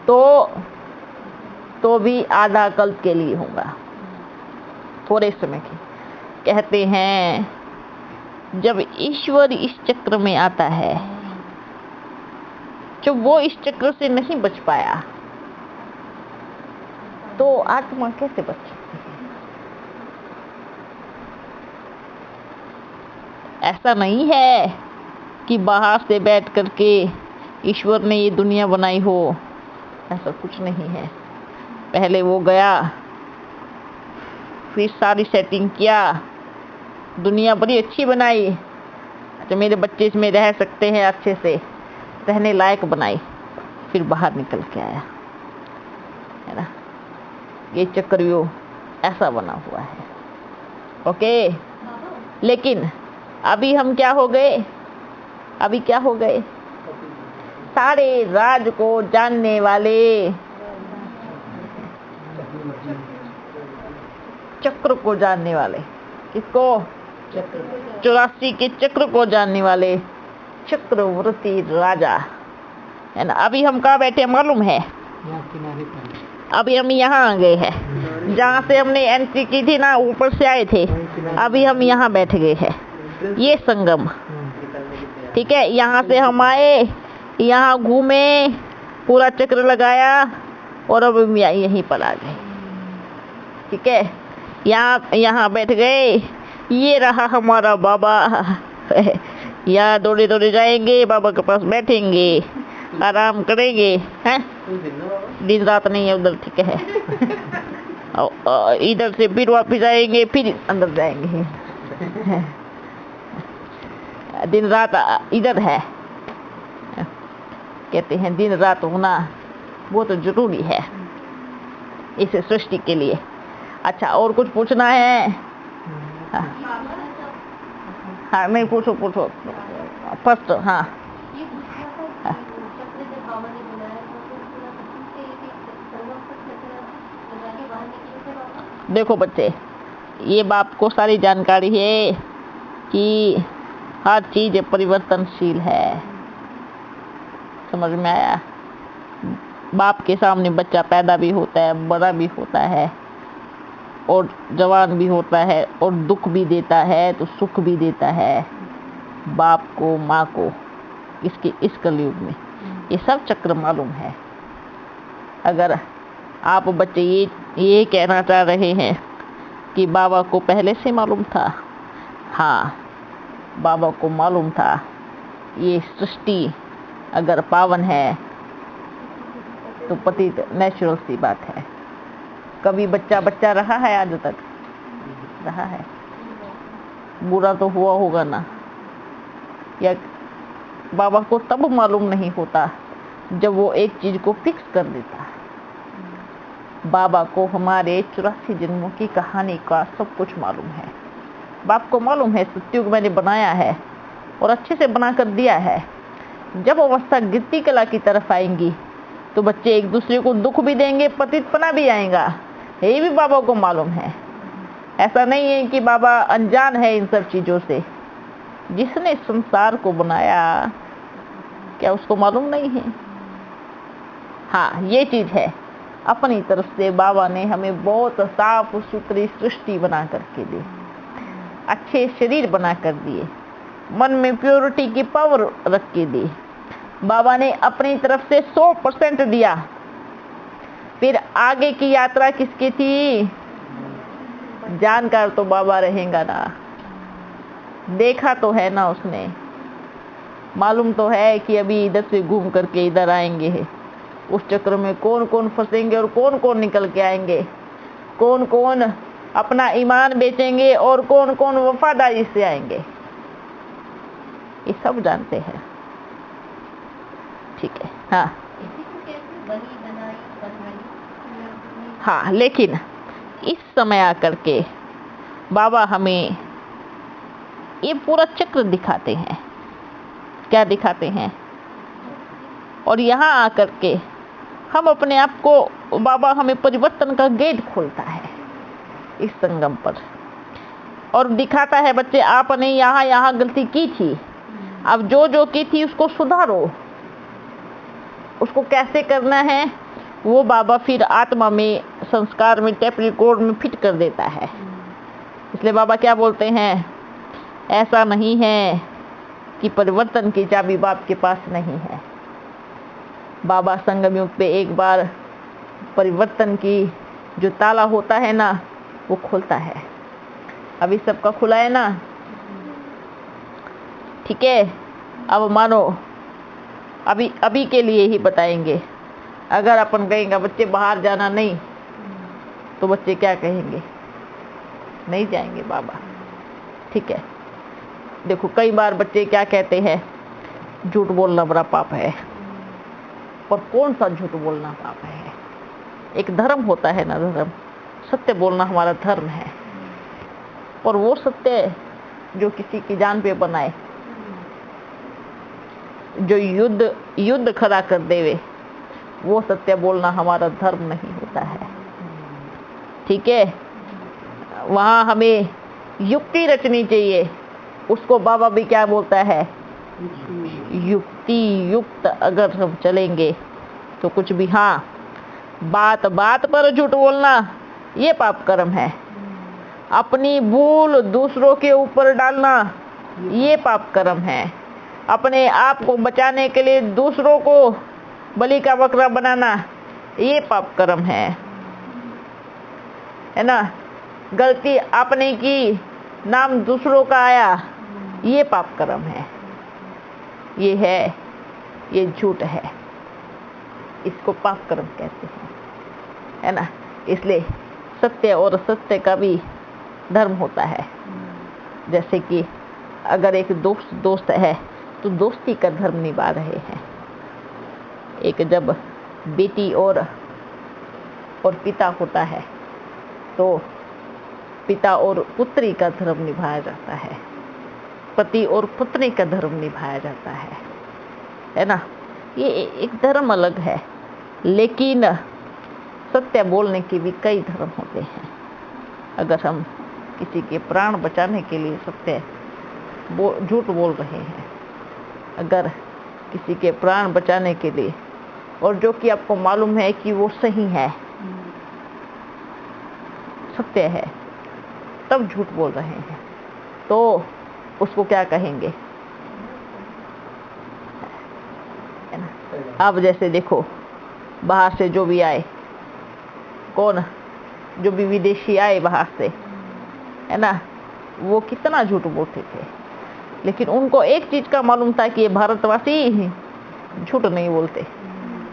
तो भी आधा कल्प के लिए होगा, थोड़े समय के। कहते हैं जब ईश्वर इस चक्र में आता है, जब वो इस चक्र से नहीं बच पाया, तो आत्मा कैसे बच सकती है? ऐसा नहीं है कि बाहर से बैठ करके ईश्वर ने ये दुनिया बनाई हो, ऐसा कुछ नहीं है। पहले वो गया, फिर सारी सेटिंग किया, दुनिया बड़ी अच्छी बनाई, तो मेरे बच्चे इसमें रह सकते हैं, अच्छे से रहने लायक बनाई, फिर बाहर निकल के आया, है ना। ये चक्रव्यूह ऐसा बना हुआ है। ओके, लेकिन अभी हम क्या हो गए? अभी क्या हो गए? सारे राज को जानने वाले, चक्र को जानने वाले। किसको? 84 के चक्र को जानने वाले चक्रवर्ती राजा, है ना। अभी हम कहाँ बैठे मालूम है? अभी हम यहाँ आ गए हैं, जहाँ से हमने एंट्री की थी ना, ऊपर से आए थे, अभी हम यहाँ बैठ गए हैं। ये संगम, ठीक है। यहाँ से हम आए, यहाँ घूमे, पूरा चक्र लगाया और अब हम यहीं पर आ गए, ठीक है। यहाँ बैठ गए, ये रहा हमारा बाबा। यहाँ दौड़े दौड़े जाएंगे, बाबा के पास बैठेंगे, आराम करेंगे, हैं, दिन रात नहीं है उधर, ठीक है। इधर से फिर वापस आएंगे, फिर अंदर जाएंगे। दिन रात इधर है, कहते हैं दिन रात होना वो तो जरूरी है इस सृष्टि के लिए। अच्छा, और कुछ पूछना है? हाँ नहीं, पूछो पूछो फर्स्ट। हाँ ये पूछना था कि चक्र जब बाबा ने बनाया था तो पूरा पत्नी से एक सर्वोत्तम चक्र लगा के बाहर निकले थे बाबा। देखो बच्चे, ये बाप को सारी जानकारी है कि हर चीज परिवर्तनशील है। समझ में आया? बाप के सामने बच्चा पैदा भी होता है, बड़ा भी होता है, और जवान भी होता है, और दुख भी देता है तो सुख भी देता है बाप को, माँ को। इसके इस कलयुग में ये सब चक्र मालूम है। अगर आप बच्चे ये कहना चाह रहे हैं कि बाबा को पहले से मालूम था, हाँ बाबा को मालूम था। ये सृष्टि अगर पावन है तो पतित नेचुरल सी बात है। कभी बच्चा बच्चा रहा है? आज तक रहा है? बुरा तो हुआ होगा ना? या बाबा को तब मालूम नहीं होता जब वो एक चीज को फिक्स कर देता। बाबा को हमारे 84 जन्मों की कहानी का सब कुछ मालूम है। बाप को मालूम है सत्युग मैंने बनाया है और अच्छे से बना कर दिया है। जब अवस्था गिरती कला की तरफ आएंगी तो बच्चे एक दूसरे को दुख भी देंगे, पतितपना भी आएगा। ये भी बाबा को मालूम है। ऐसा नहीं है कि बाबा अनजान है इन सब चीजों से। जिसने संसार को बनाया क्या उसको मालूम नहीं है? हाँ ये चीज है, अपनी तरफ से बाबा ने हमें बहुत साफ सुथरी सृष्टि बना करके दी, अच्छे शरीर बना कर दिए, मन में प्योरिटी की पावर रख के दी। बाबा ने अपनी तरफ से 100% दिया। फिर आगे की यात्रा किसकी थी? जानकार तो बाबा रहेगा ना। देखा तो है ना उसने, मालूम तो है कि अभी इधर से घूम करके इधर आएंगे। उस चक्र में कौन कौन फंसेंगे और कौन कौन निकल के आएंगे, कौन कौन अपना ईमान बेचेंगे और कौन कौन वफादारी से आएंगे, ये सब जानते हैं। ठीक है। हाँ इसी को कैसे बनी बनाई बनवाई। हाँ, लेकिन इस समय आकर के बाबा हमें ये पूरा चक्र दिखाते हैं। क्या दिखाते हैं? और यहाँ आकर के हम अपने आप को, बाबा हमें परिवर्तन का गेट खोलता है इस संगम पर और दिखाता है बच्चे आपने यहाँ गलती की थी, अब जो की थी उसको सुधारो। उसको कैसे करना है वो बाबा फिर आत्मा में, संस्कार में, टेप रिकॉर्ड में फिट कर देता है। इसलिए बाबा क्या बोलते हैं? ऐसा नहीं है कि परिवर्तन की चाबी बाप के पास नहीं है। बाबा संगम युग पे एक बार परिवर्तन की जो ताला होता है ना वो खोलता है। अभी सबका खुला है ना? ठीक है। अब मानो अभी के लिए ही बताएंगे। अगर अपन कहेंगे बच्चे बाहर जाना नहीं, तो बच्चे क्या कहेंगे? नहीं जाएंगे बाबा। ठीक है। देखो कई बार बच्चे क्या कहते हैं? झूठ बोलना बड़ा पाप है। पर कौन सा झूठ बोलना पाप है? एक धर्म होता है ना, धर्म, सत्य बोलना हमारा धर्म है। और वो सत्य जो किसी की जान पे बनाए, जो युद्ध खड़ा कर देवे, वो सत्य बोलना हमारा धर्म नहीं होता है। ठीक है। वहाँ हमें युक्ति रचनी चाहिए। उसको बाबा भी क्या बोलता है? युक्ति युक्त अगर हम चलेंगे तो कुछ भी। हाँ, बात बात पर झूठ बोलना ये पाप कर्म है। अपनी भूल दूसरों के ऊपर डालना ये पाप कर्म है। अपने आप को बचाने के लिए दूसरों को बलि का बकरा बनाना ये पाप कर्म है ना? गलती आपने की, नाम दूसरों का आया, ये पाप कर्म है। ये है, ये झूठ है, इसको पाप कर्म कहते हैं, है ना? इसलिए सत्य और सत्य का भी धर्म होता है। जैसे कि अगर एक दोस्त है तो दोस्ती का धर्म निभा रहे हैं। एक जब बेटी और पिता होता है तो पिता और पुत्री का धर्म निभाया जाता है, पति और पत्नी का धर्म निभाया जाता है ना। ये एक धर्म अलग है, लेकिन सत्य बोलने के भी कई धर्म होते हैं। अगर हम किसी के प्राण बचाने के लिए सत्य झूठ बोल रहे हैं, अगर किसी के प्राण बचाने के लिए, और जो कि आपको मालूम है कि वो सही है, सत्य है, तब झूठ बोल रहे हैं, तो उसको क्या कहेंगे? है ना। अब जैसे देखो, बाहर से जो भी आए, जो भी विदेशी आए बाहर से, है ना, वो कितना झूठ बोलते थे, लेकिन उनको एक चीज का मालूम था कि ये भारतवासी झूठ नहीं बोलते,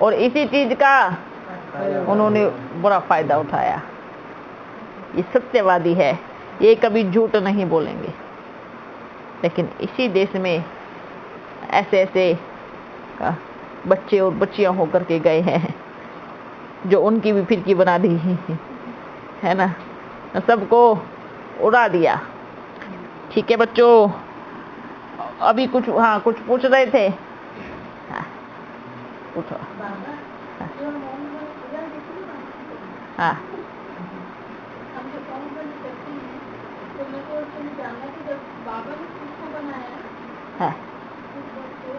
और इसी चीज का उन्होंने बड़ा फायदा उठाया। ये सत्यवादी है, ये कभी झूठ नहीं बोलेंगे। लेकिन इसी देश में ऐसे बच्चे और बच्चियां होकर के गए हैं जो उनकी भी फिरकी बना दी है ना, सबको उड़ा दिया। ठीक है बच्चों, अभी कुछ पूछ रहे थे? पूछो। हाँ, तो मेरे को उसने जानना कि जब बाबा ने उसको बनाया हाँ, तो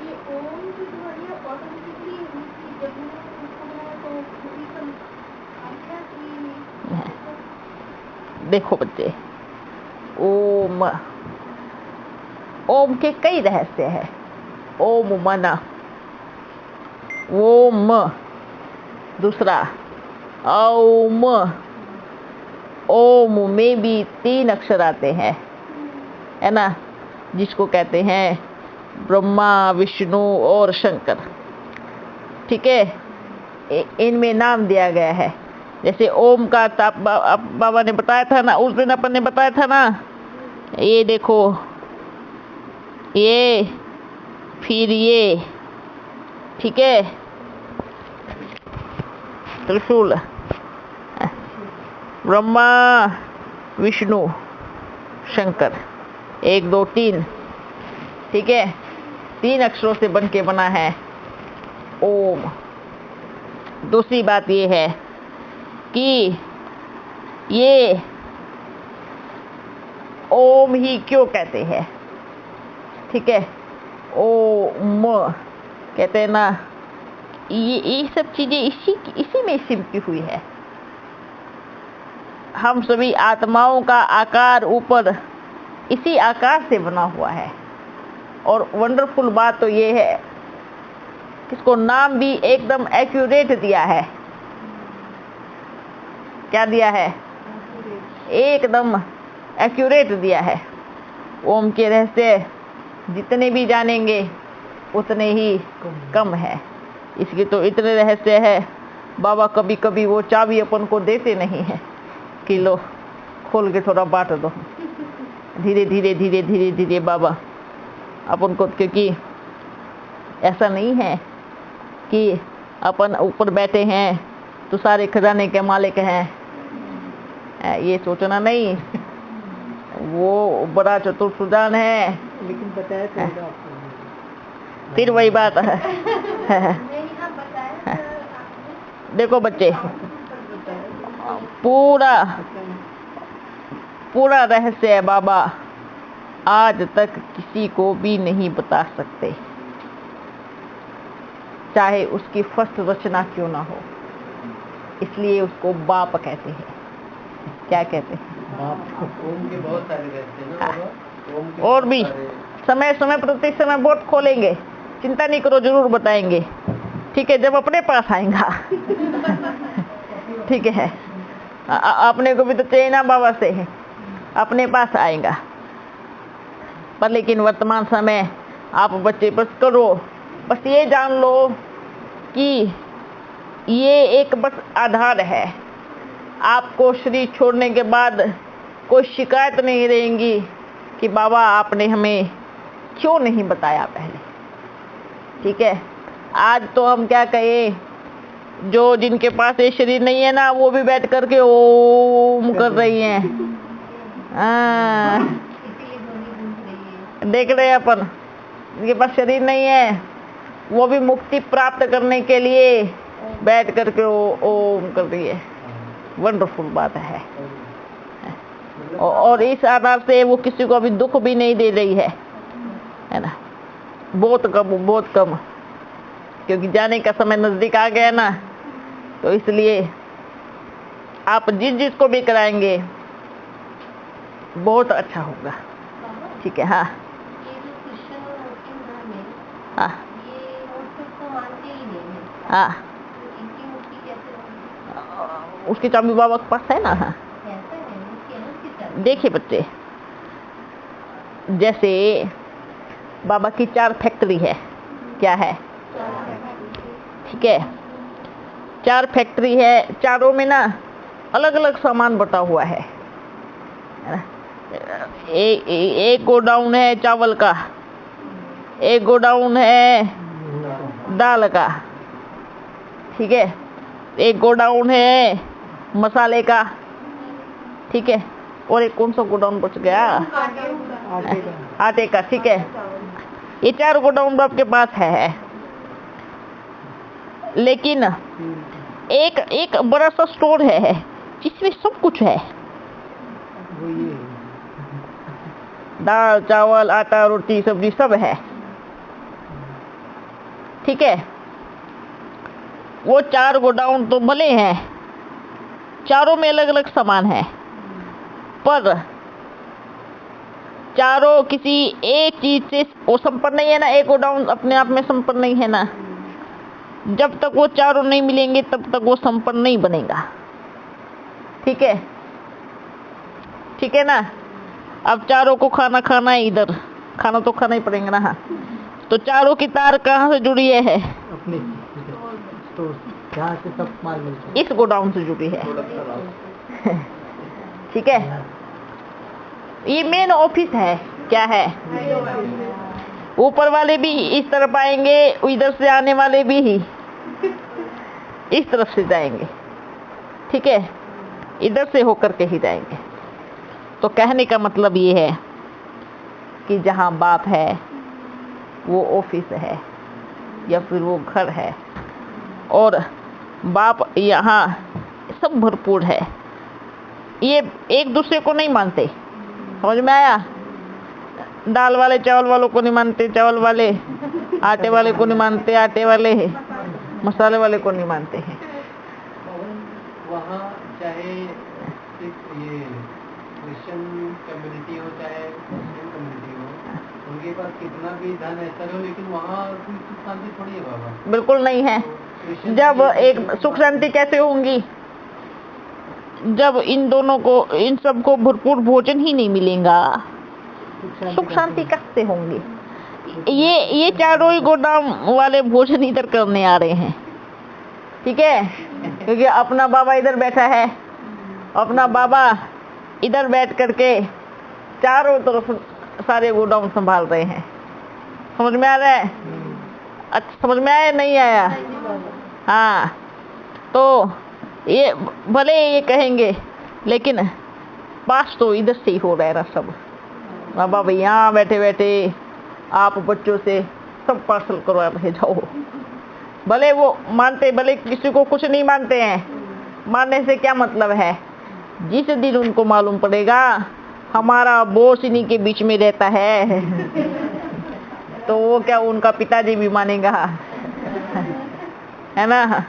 ये ओम की ध्वनि ऑटोमेटिकली हुई थी जब मैंने उसको बनाया, तो पूरी संख्या की। देखो बच्चे, ओम के कई रहस्य हैं। ओम मना, ओम दूसरा ओम, ओम में भी 3 अक्षर आते हैं, है ना, जिसको कहते हैं ब्रह्मा, विष्णु और शंकर। ठीक है, इनमें नाम दिया गया है। जैसे ओम का बाबा ने बताया था ना, उस दिन अपन ने बताया था ना, ये देखो, ये फिर ये, ठीक है, त्रिशूल, ब्रह्मा, विष्णु, शंकर, 1 2 3, ठीक है, 3 अक्षरों से बन के बना है ओम। दूसरी बात ये है कि ये ओम ही क्यों कहते हैं? ठीक है, ओम कहते हैं ना, ये सब चीजें इसी में सिमटी हुई है। हम सभी आत्माओं का आकार ऊपर इसी आकार से बना हुआ है। और वंडरफुल बात तो ये है कि इसको नाम भी एकदम एक्यूरेट दिया है। क्या दिया है? एकदम एक्यूरेट दिया है। ओम के रहस्य जितने भी जानेंगे उतने ही कम है। इसके तो इतने रहस्य है, बाबा कभी कभी वो चाबी अपन को देते नहीं है कि लो खोल के थोड़ा बांट दो। धीरे धीरे धीरे धीरे धीरे बाबा अपन को, क्योंकि ऐसा नहीं है कि अपन ऊपर बैठे हैं तो सारे खजाने के मालिक हैं, ये सोचना नहीं। वो बड़ा चतुर सुजान है, लेकिन बताया तो आपको। फिर वही बात है। देखो बच्चे, पूरा रहस्य है बाबा आज तक किसी को भी नहीं बता सकते, चाहे उसकी फर्स्ट रचना क्यों ना हो। इसलिए उसको बाप कहते हैं। क्या कहते हैं? ओम के बहुत सारे रहते हैं ना बाबा। ओम के और भी सारे- समय प्रति समय बोर्ड खोलेंगे, चिंता नहीं करो, जरूर बताएंगे। ठीक है, जब अपने पास आएगा। ठीक है, अपने को भी तो चाहिए ना बाबा से, अपने पास आएगा। पर लेकिन वर्तमान समय आप बच्चे बस करो, बस ये जान लो कि ये एक बस आधार है। आपको शरीर छोड़ने के बाद कोई शिकायत नहीं रहेगी कि बाबा आपने हमें क्यों नहीं बताया पहले। ठीक है, आज तो हम क्या कहें, जो जिनके पास ये शरीर नहीं है ना, वो भी बैठ करके ओम कर रही हैं। देख रहे हैं अपन, जिनके पास शरीर नहीं है वो भी मुक्ति प्राप्त करने के लिए बैठ करके ओम कर रही है। वंडरफुल बात है। और इस आधार से वो किसी को अभी दुख भी नहीं दे रही है ना। बहुत कम, क्योंकि जाने का समय नजदीक आ गया ना, तो इसलिए आप जिस को भी कराएंगे बहुत अच्छा होगा। ठीक है। हाँ ये जो क्रिश्चियन और मुस्लिम धर्म है, हाँ ये मुस्लिम को मानते ही नहीं है, हाँ, तो इनकी मुक्ति कैसे होगी? उसकी चाबी बाबा के पास है ना। हाँ कैसे है इसकी अलग की चाबी? देखिए बच्चे, जैसे बाबा की 4 फैक्ट्री है। क्या है? ठीक है, 4 फैक्ट्री है। चारों में ना अलग अलग सामान बटा हुआ है। एक गोडाउन है चावल का, एक गोडाउन है दाल का, ठीक है, एक गोडाउन है मसाले का, ठीक है, और एक कौन सा गोडाउन बच गया? आटे का। ठीक है, ये 4 गोडाउन आपके पास है। लेकिन एक बड़ा सा स्टोर है जिसमें सब कुछ है। वो ये दाल चावल आटा रोटी सब्जी सब है। ठीक है, वो 4 गोडाउन तो भले हैं, चारों में अलग अलग सामान है, पर चारों किसी एक चीज से वो संपन्न नहीं है ना। एक गोडाउन अपने आप में संपन्न नहीं है ना। जब तक वो चारों नहीं मिलेंगे तब तक वो संपन्न नहीं बनेगा। ठीक है, ठीक है ना। अब चारों को खाना है, इधर खाना तो खाना ही पड़ेगा ना। हाँ, तो चारों की तार कहाँ से जुड़ी है? अपने स्टोर जहाँ से सब माल मिलता है, इस गोडाउन से जुड़ी है। ठीक है, ये मेन ऑफिस है। क्या है? ऊपर वाले भी इस तरफ आएंगे, इधर से आने वाले भी ही इस तरफ से जाएंगे। ठीक है, इधर से होकर के ही जाएंगे। तो कहने का मतलब ये है कि जहाँ बाप है वो ऑफिस है या फिर वो घर है, और बाप यहाँ सब भरपूर है। ये एक दूसरे को नहीं मानते। समझ में आया? दाल वाले चावल वालों को नहीं मानते, चावल वाले आटे वाले को नहीं मानते, आटे वाले मसाले वाले को नहीं मानते हैं। वहाँ चाहे ये क्रिश्चियन कम्युनिटी हो चाहे मुस्लिम कम्युनिटी हो, उनके पास कितना भी धन ऐसा हो, लेकिन वहाँ कोई सुख शांति थोड़ी है बाबा। बिल्कुल नहीं है। जब एक सुख शांति कैसे होंगी? जब इन दोनों को, इन सबको भरपूर भोजन ही नहीं मिलेगा, सुख शांति कैसे होंगी? ये चारों ही गोदाम वाले भोजन इधर करने आ रहे हैं। ठीक है, क्योंकि अपना बाबा इधर बैठा है, अपना बाबा इधर बैठ करके चारों तरफ सारे गोडाउन संभाल रहे हैं। समझ में आ रहा है? अच्छा, समझ में आया नहीं आया? हाँ, तो ये भले ये कहेंगे, लेकिन पास तो इधर से ही हो रहा है ना सब। बाबा भाई यहाँ बैठे बैठे आप बच्चों से सब पार्सल करवा रहे जाओ। भले वो मानते, भले किसी को कुछ नहीं मानते हैं, मानने से क्या मतलब है? जिस दिन उनको मालूम पड़ेगा हमारा बॉस इन्हीं के बीच में रहता है, तो वो क्या उनका पिताजी भी मानेगा? है ना?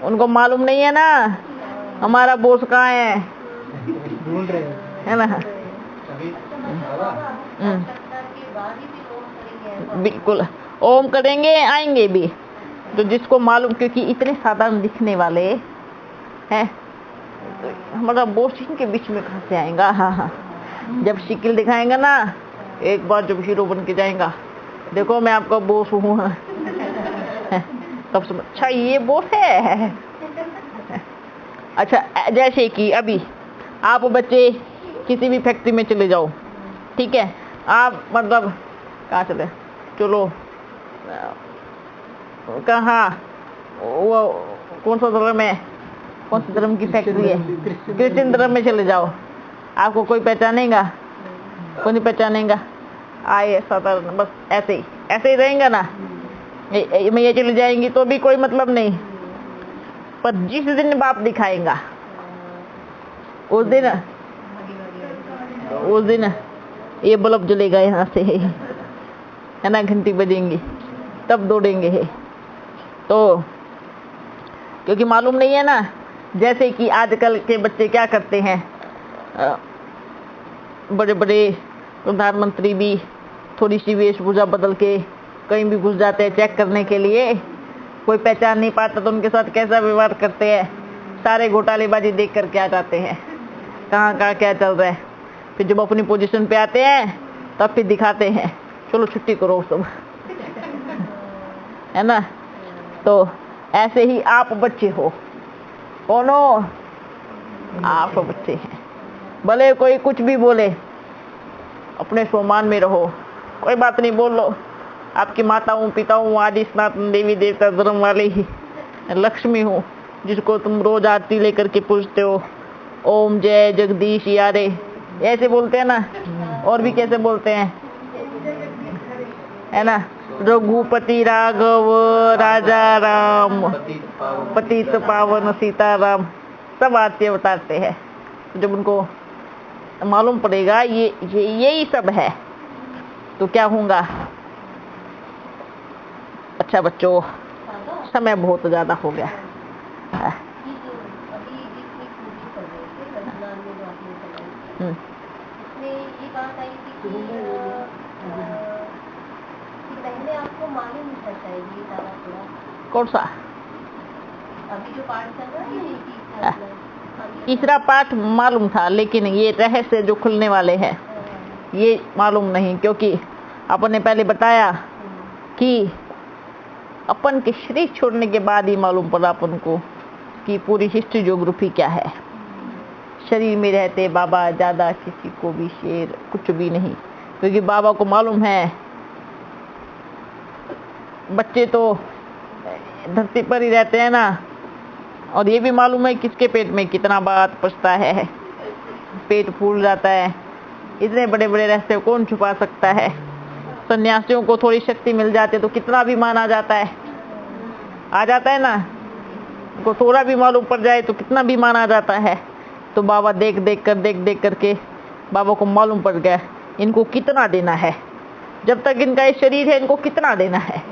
उनको मालूम नहीं है ना हमारा बॉस कहाँ है, ढूंढ रहे है ना? अभी बाबा बिल्कुल ओम करेंगे, आएंगे भी। तो जिसको मालूम, क्योंकि इतने साधारण दिखने वाले हैं, तो हमारा बॉस इनके बीच में कहाँ से आएगा? हाँ हाँ, जब शिकिल दिखाएंगा ना, एक बार जब हीरो बन के जाएगा, देखो मैं आपका बॉस हूँ, तब समझ, अच्छा ये बॉस है। अच्छा, जैसे कि अभी आप बच्चे किसी भी फैक्ट्री में चले जाओ, ठीक है, आप मतलब कहाँ चले, चलो कहाँ, वो कौन सा धर्म है, कौन सा धर्म की फैक्ट्री है, क्रिश्चियन धर्म में चले जाओ, आपको कोई पहचानेगा, कोई नहीं पहचानेगा। आए साधारण बस ऐसे ही रहेंगे ना, ये चली जाएंगी तो भी कोई मतलब नहीं, पर जिस दिन बाप दिखाएगा उस दिन ये बल्ब जलेगा यहाँ से, है ना, घंटी बजेंगी तब दौड़ेंगे है। तो क्योंकि मालूम नहीं है ना, जैसे कि आजकल के बच्चे क्या करते हैं, बड़े बड़े प्रधानमंत्री भी थोड़ी सी वेशभूषा बदल के कहीं भी घुस जाते हैं चेक करने के लिए, कोई पहचान नहीं पाता तो उनके साथ कैसा व्यवहार करते हैं, सारे घोटालेबाजी देख करके आ जाते हैं कहाँ कहाँ क्या चल रहा है। फिर जब अपनी पोजीशन पे आते हैं तब फिर दिखाते हैं, चलो छुट्टी करो सब, है ना। तो ऐसे ही आप बच्चे हो, कौन हो, आप बच्चे हैं, भले कोई कुछ भी बोले अपने सम्मान में रहो, कोई बात नहीं, बोल लो, आपकी माताओं पिताओं आदि सनातन देवी देवता धर्म वाले ही लक्ष्मी हूँ, जिसको तुम रोज आरती लेकर के पूछते हो, ओम जय जगदीश यारे, ऐसे बोलते हैं ना, और भी कैसे बोलते हैं, है ना, रघुपति राघव राजा राम पतित पावन सीताराम, सब आरती बताते हैं। जब उनको मालूम पड़ेगा यही सब है तो क्या होगा। अच्छा बच्चों, समय बहुत ज्यादा हो गया। ये बात आई थी कि पहले आपको मालूम नहीं था शायद ये सारा पूरा, कौन सा अभी जो पाठ चल रहा है तीसरा पाठ मालूम था, लेकिन ये रहस्य जो खुलने वाले हैं ये मालूम नहीं, क्योंकि अपन ने पहले बताया कि अपन के शरीर छोड़ने के बाद ही मालूम पड़ा अपन को कि पूरी हिस्ट्री ज्योग्राफी क्या है। शरीर में रहते बाबा ज़्यादा किसी को भी शेर कुछ भी नहीं, क्योंकि बाबा को मालूम है बच्चे तो धरती पर ही रहते हैं ना, और ये भी मालूम है किसके पेट में कितना बात पचता है, पेट फूल जाता है, इतने बड़े बड़े रहस्य कौन छुपा सकता है। सन्यासियों को थोड़ी शक्ति मिल जाती है तो कितना भी मान आ जाता है ना, उनको थोड़ा भी मालूम पड़ जाए तो कितना भी मान आ जाता है। तो बाबा देख देख करके बाबा को मालूम पड़ गया इनको कितना देना है, जब तक इनका ये शरीर है इनको कितना देना है,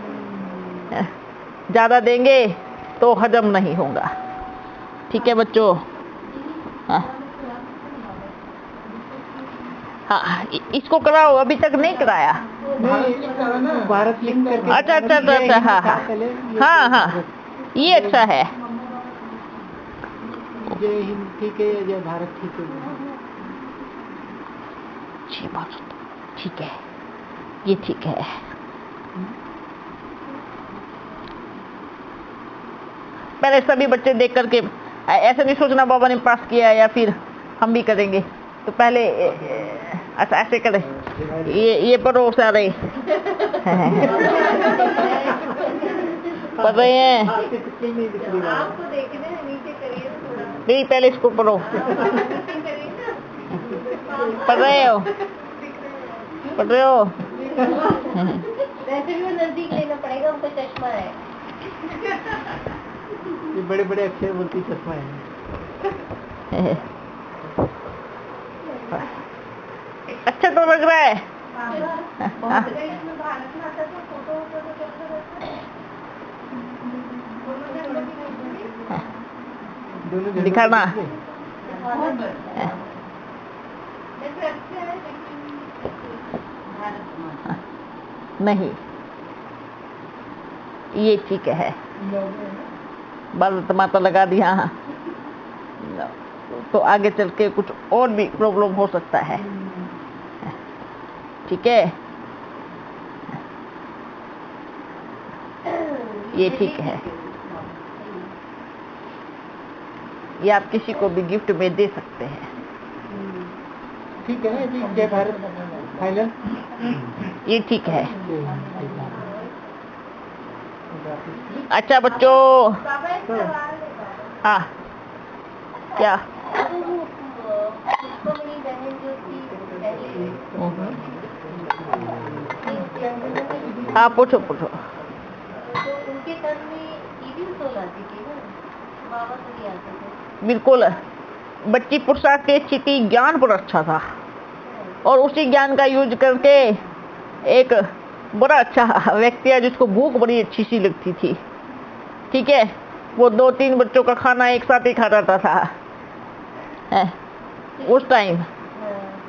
ज़्यादा देंगे तो हजम नहीं होगा। ठीक है बच्चों, हाँ इसको कराओ, अभी तक नहीं कराया। भारत लिंक करके, अच्छा हाँ ये अच्छा है। जय हिंद ठीक है, जय भारत ठीक है, अच्छी बात, ठीक है, ये ठीक है। पहले सभी बच्चे देख करके ऐसे नहीं सोचना बाबा ने पास किया या फिर हम भी करेंगे, तो पहले अच्छा ऐसे करें, ये पढ़ो सारे पढ़ रहे हैं, आपको देखने हैं, नीचे करिए थोड़ा, नहीं पहले इसको पढ़ो, पढ़ रहे हो वैसे भी वो नजदीक लेना पड़ेगा, उनको चश्मा है। ये बड़े बड़े अक्षर बोलती चश्मा है। अच्छा तो लग रहा है। इसमें भारत माता का फोटो तो कैसा रहता है, दोनों दिखाना जैसे अच्छे है नहीं, ये ठीक है, भारत माता लगा दिया तो आगे चल के कुछ और भी प्रॉब्लम हो सकता है। ठीक है, ये ठीक है, ये आप किसी को भी गिफ्ट में दे सकते हैं। ठीक है जी, जय भारत फाइनल। ये ठीक है। अच्छा बच्चों, बाबा एक सवाल है बाबा। हाँ क्या? अगर वो पुष्पमणि बहन जो थी पहले हाँ पूछो पूछो। तो उनके तन में ईविल सोल आती थी ना, बाबा तो नहीं आते थे। बिल्कुल, बच्ची पुरुषार्थ के चिति ज्ञान पर अच्छा था और उसी ज्ञान का यूज करके एक बड़ा अच्छा व्यक्ति है जिसको भूख बड़ी अच्छी सी लगती थी, ठीक है, वो 2-3 बच्चों का खाना एक साथ ही खा रहा था है उस टाइम,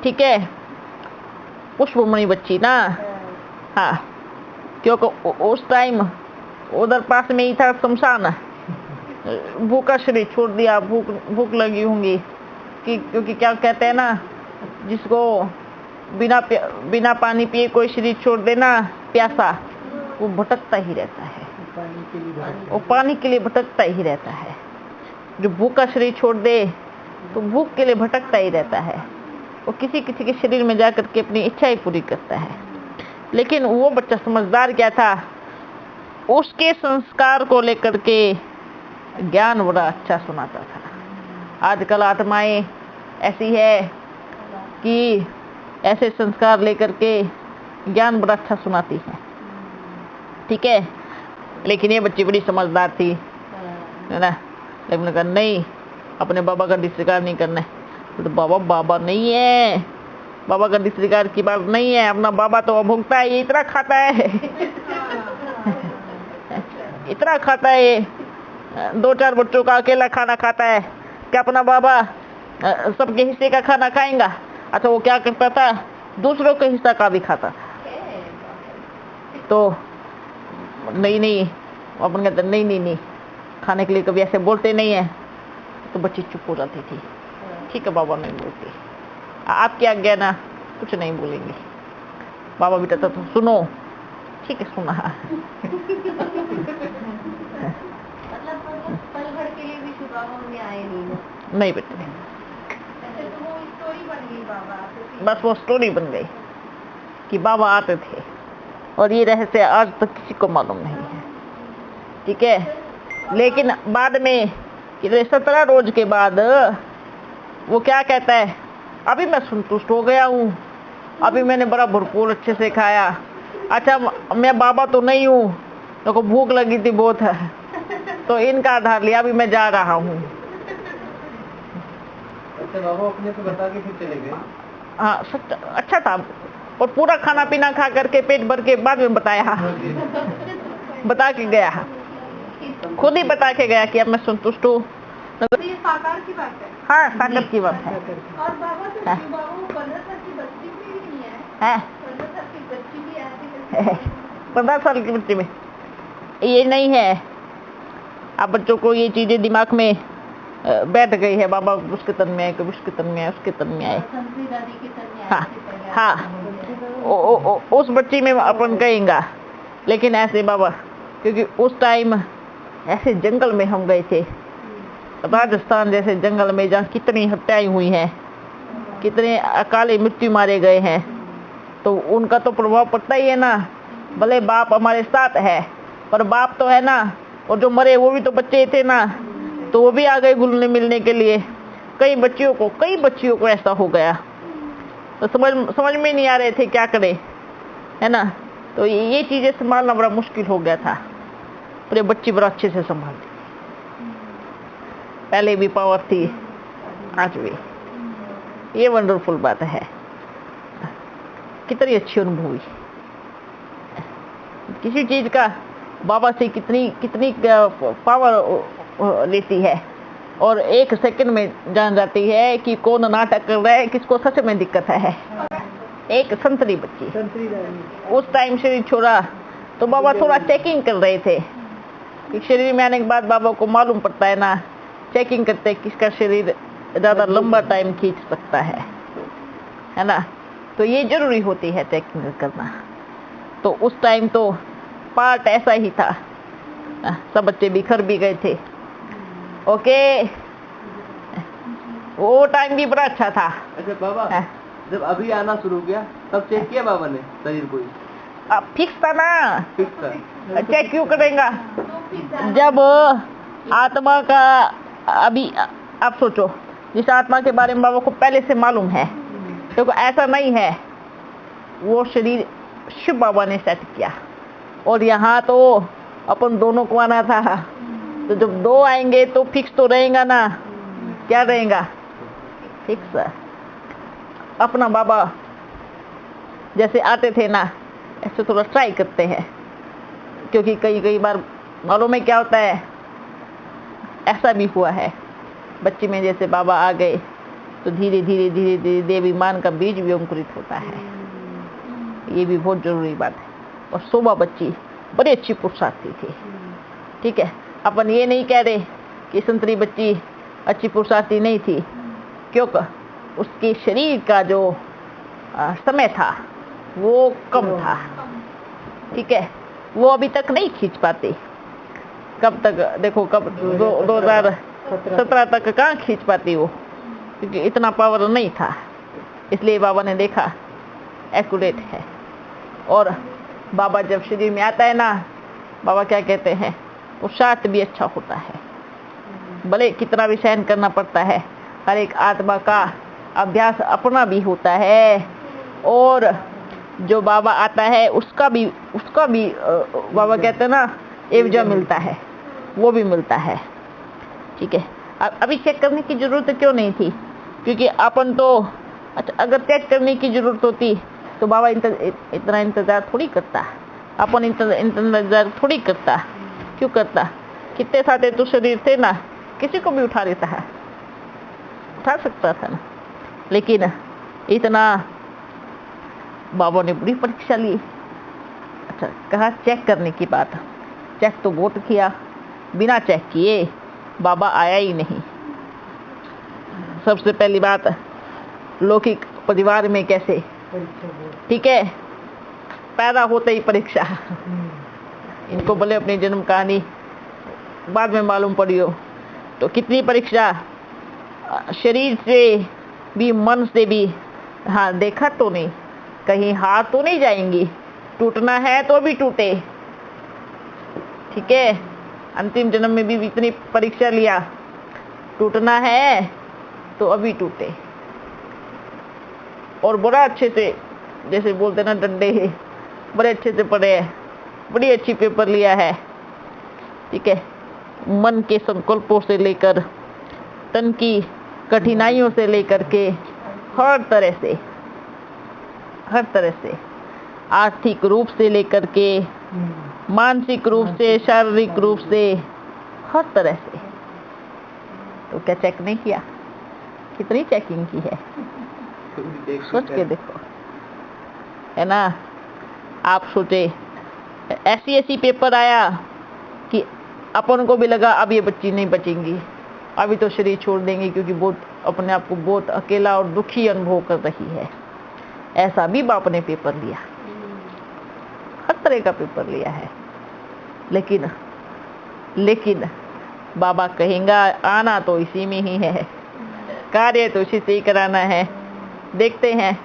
ठीक है, पुष्पमणि बच्ची ना, हाँ, क्योंकि उस टाइम उधर पास में ही था शमशान, भूखा शरीर छोड़ दिया, भूख लगी होंगी कि क्योंकि क्या कहते हैं ना, जिसको बिना पानी पिए कोई शरीर छोड़ देना प्यासा, वो भटकता ही रहता है, वो पानी के लिए भटकता ही रहता है। जो भूखा शरीर छोड़ दे तो भूख के लिए भटकता ही रहता है, वो किसी किसी के शरीर में जाकर के अपनी इच्छा ही पूरी करता है। लेकिन वो बच्चा समझदार क्या था, उसके संस्कार को लेकर के ज्ञान बड़ा अच्छा सुनाता था। आजकल आत्माएं ऐसी है कि ऐसे संस्कार लेकर के ज्ञान बड़ा अच्छा सुनाती है, ठीक है, लेकिन ये बच्ची बड़ी समझदार थी, है ना। लेकिन कहा नहीं, अपने बाबा का डिस्रिगार्ड नहीं करना है। तो बाबा नहीं है, बाबा का डिस्रिगार्ड की बात नहीं है, अपना बाबा तो भोगता है, ये इतना खाता है इतना खाता है, ये 2-4 बच्चों का अकेला खाना खाता है, क्या अपना बाबा सबके हिस्से का खाना खाएगा? अच्छा, वो क्या करता था, दूसरों के हिस्सा का भी खाता था। तो नहीं, अपन कहते नहीं, खाने के लिए कभी ऐसे बोलते नहीं है, तो बच्ची चुप हो जाती थी, ठीक है बाबा नहीं बोलती, आप क्या आज्ञा ना, कुछ नहीं बोलेंगे। बाबा बेटा तो सुनो, ठीक है सुना मतलब पल भर के लिए भी बाबा में आए नहीं ना? नहीं बेटे, ऐसे तो वो स्टोरी बन गई बाबा आपको। बस वो स्टोरी बन गई कि बाबा आते थे, और ये रहस्य आज तक किसी को मालूम नहीं है, ठीक है। लेकिन बाद में 17 रोज के बाद वो क्या कहता है, अभी मैं संतुष्ट हो गया हूँ, अभी मैंने बड़ा भरपूर अच्छे से खाया, अच्छा मैं बाबा तो नहीं हूँ, मेरे को भूख लगी थी बहुत है, तो इनका आधार लिया, अभी मैं जा रहा हूँ। अच्छा, बाबा अपने को बता के फिर चले गए? हाँ सच अच्छा था, और पूरा खाना पीना खा करके पेट भर के बाद में बताया, बता के गया, खुद ही बता के गया कि अब मैं संतुष्ट हूँ। तो ये साकार की बात है। हाँ साकर की बात है। और बाबा तो हाँ। बाबा वो 15 साल की बच्ची भी नहीं है, 15 साल की बच्ची भी आती 15 साल की बच्ची में ये नहीं है। अब बच्चों को ये चीजें दिमाग में बैठ गई है, बाबा उसके तन में आए, कभी उसके तन में आए, उसके तन में आए। संतरी दादी के तन में हाँ हाँ, उस बच्ची में अपन कहेंगे, लेकिन ऐसे बाबा, क्योंकि उस टाइम ऐसे जंगल में हम गए थे, राजस्थान जैसे जंगल में, जहाँ कितनी हत्याएं हुई हैं, कितने अकाले मृत्यु मारे गए हैं, तो उनका तो प्रभाव पड़ता ही है ना। भले बाप हमारे साथ है, पर बाप तो है ना, और जो मरे वो भी तो बच्चे थे ना, तो वो भी आ गए घुलने मिलने के लिए। कई बच्चियों को ऐसा हो गया, तो समझ में नहीं आ रहे थे क्या करे, है ना। तो ये चीजें संभालना बड़ा मुश्किल हो गया था, पर ये बच्ची बड़ा अच्छे से संभालती, पहले भी पावर थी, आज भी। ये वंडरफुल बात है, कितनी अच्छी अनुभूति, किसी चीज का बाबा से कितनी पावर लेती है, और 1 सेकंड में जान जाती है कि कौन नाटक कर रहा है, किसको सच में दिक्कत है। एक संतरी बच्ची उस टाइम शरीर छोड़ा, तो बाबा थोड़ा चेकिंग कर रहे थे कि शरीर में आने के बाद बाबा को मालूम पड़ता है ना, चेकिंग करते हैं किसका शरीर ज़्यादा लंबा टाइम खींच सकता है ना। तो ये जरूरी होती है चेकिंग करना। तो उस टाइम तो पार्ट ऐसा ही था, सब बच्चे बिखर भी गए थे। ओके, वो टाइम भी बड़ा अच्छा था। अच्छा बाबा, हाँ। जब अभी आना शुरू किया तब चेक किया बाबा ने शरीर को? अब फिक्स था ना, फिक्स था। चेक क्यों करेगा जब आत्मा का। अभी आप सोचो, जिस आत्मा के बारे में बाबा को पहले से मालूम है, देखो ऐसा नहीं है, वो शरीर शिव बाबा ने सेट किया, और यहाँ तो अपन दोनों को आना था, तो जब दो आएंगे तो फिक्स तो रहेगा ना, क्या रहेगा, फिक्स। अपना बाबा जैसे आते थे ना, ऐसे थोड़ा ट्राई करते हैं, क्योंकि कई बार मालूम है क्या होता है, ऐसा भी हुआ है बच्ची में, जैसे बाबा आ गए तो धीरे धीरे देवी मान का बीज भी अंकुरित होता है। ये भी बहुत जरूरी बात है। और शोभा बच्ची बड़ी अच्छी पुरुषार्थी थी, ठीक है। अपन ये नहीं कह रहे कि संतरी बच्ची अच्छी पुरुषार्थी नहीं थी, क्योंकि उसके शरीर का जो समय था वो कम था, ठीक है। वो अभी तक नहीं खींच पाती। कब तक देखो, कब 2017 तक कहाँ खींच पाती वो, क्योंकि इतना पावर नहीं था। इसलिए बाबा ने देखा एक्यूरेट है। और बाबा जब शरीर में आता है ना, बाबा क्या कहते हैं, वो शांत भी अच्छा होता है, भले कितना भी सहन करना पड़ता है। हर एक आत्मा का अभ्यास अपना भी होता है, और जो बाबा आता है उसका भी बाबा कहते हैं ना, एवजा मिलता है, वो भी मिलता है, ठीक है। अभी चेक करने की जरूरत क्यों नहीं थी, क्योंकि अपन तो अच्छा, अगर चेक करने की जरूरत होती तो बाबा इतना इंतजार थोड़ी करता, अपन इंतजार थोड़ी करता। क्यों करता, कितने सारे तो शरीर थे ना, किसी को भी उठा लेता है, उठा सकता था ना। लेकिन इतना बाबा ने बड़ी परीक्षा ली। अच्छा, कहा चेक करने की बात, चेक तो बहुत किया, बिना चेक किए बाबा आया ही नहीं। सबसे पहली बात, लौकिक परिवार में कैसे, ठीक है, पैदा होते ही परीक्षा। इनको भले अपनी जन्म कहानी बाद में मालूम पड़ी हो, तो कितनी परीक्षा, शरीर से भी मन से भी। हाँ, देखा तो नहीं, कहीं हाथ तो नहीं जाएंगी, टूटना है तो भी टूटे, ठीक है। अंतिम जन्म में भी इतनी परीक्षा लिया, टूटना है तो अभी टूटे। और बड़ा अच्छे से, जैसे बोलते ना डंडे है, बड़े अच्छे से पढ़े है, बड़ी अच्छी पेपर लिया है, ठीक है। मन के संकल्पों से लेकर, तन की कठिनाइयों से लेकर के, हर तरह से आर्थिक रूप से लेकर के, मानसिक रूप से, शारीरिक रूप से, हर तरह से। तो क्या चेक नहीं किया, कितनी चेकिंग की है, सोच के देखो, है ना। आप सोचे, ऐसी पेपर आया कि अपन को भी लगा अब ये बच्ची नहीं बचेंगी, अभी तो शरीर छोड़ देंगे, क्योंकि बहुत अपने आप को बहुत अकेला और दुखी अनुभव कर रही है। ऐसा भी बाप ने पेपर लिया, हर तरह का पेपर लिया है। लेकिन बाबा कहेगा आना तो इसी में ही है, कार्य तो इसी से ही कराना है। देखते हैं,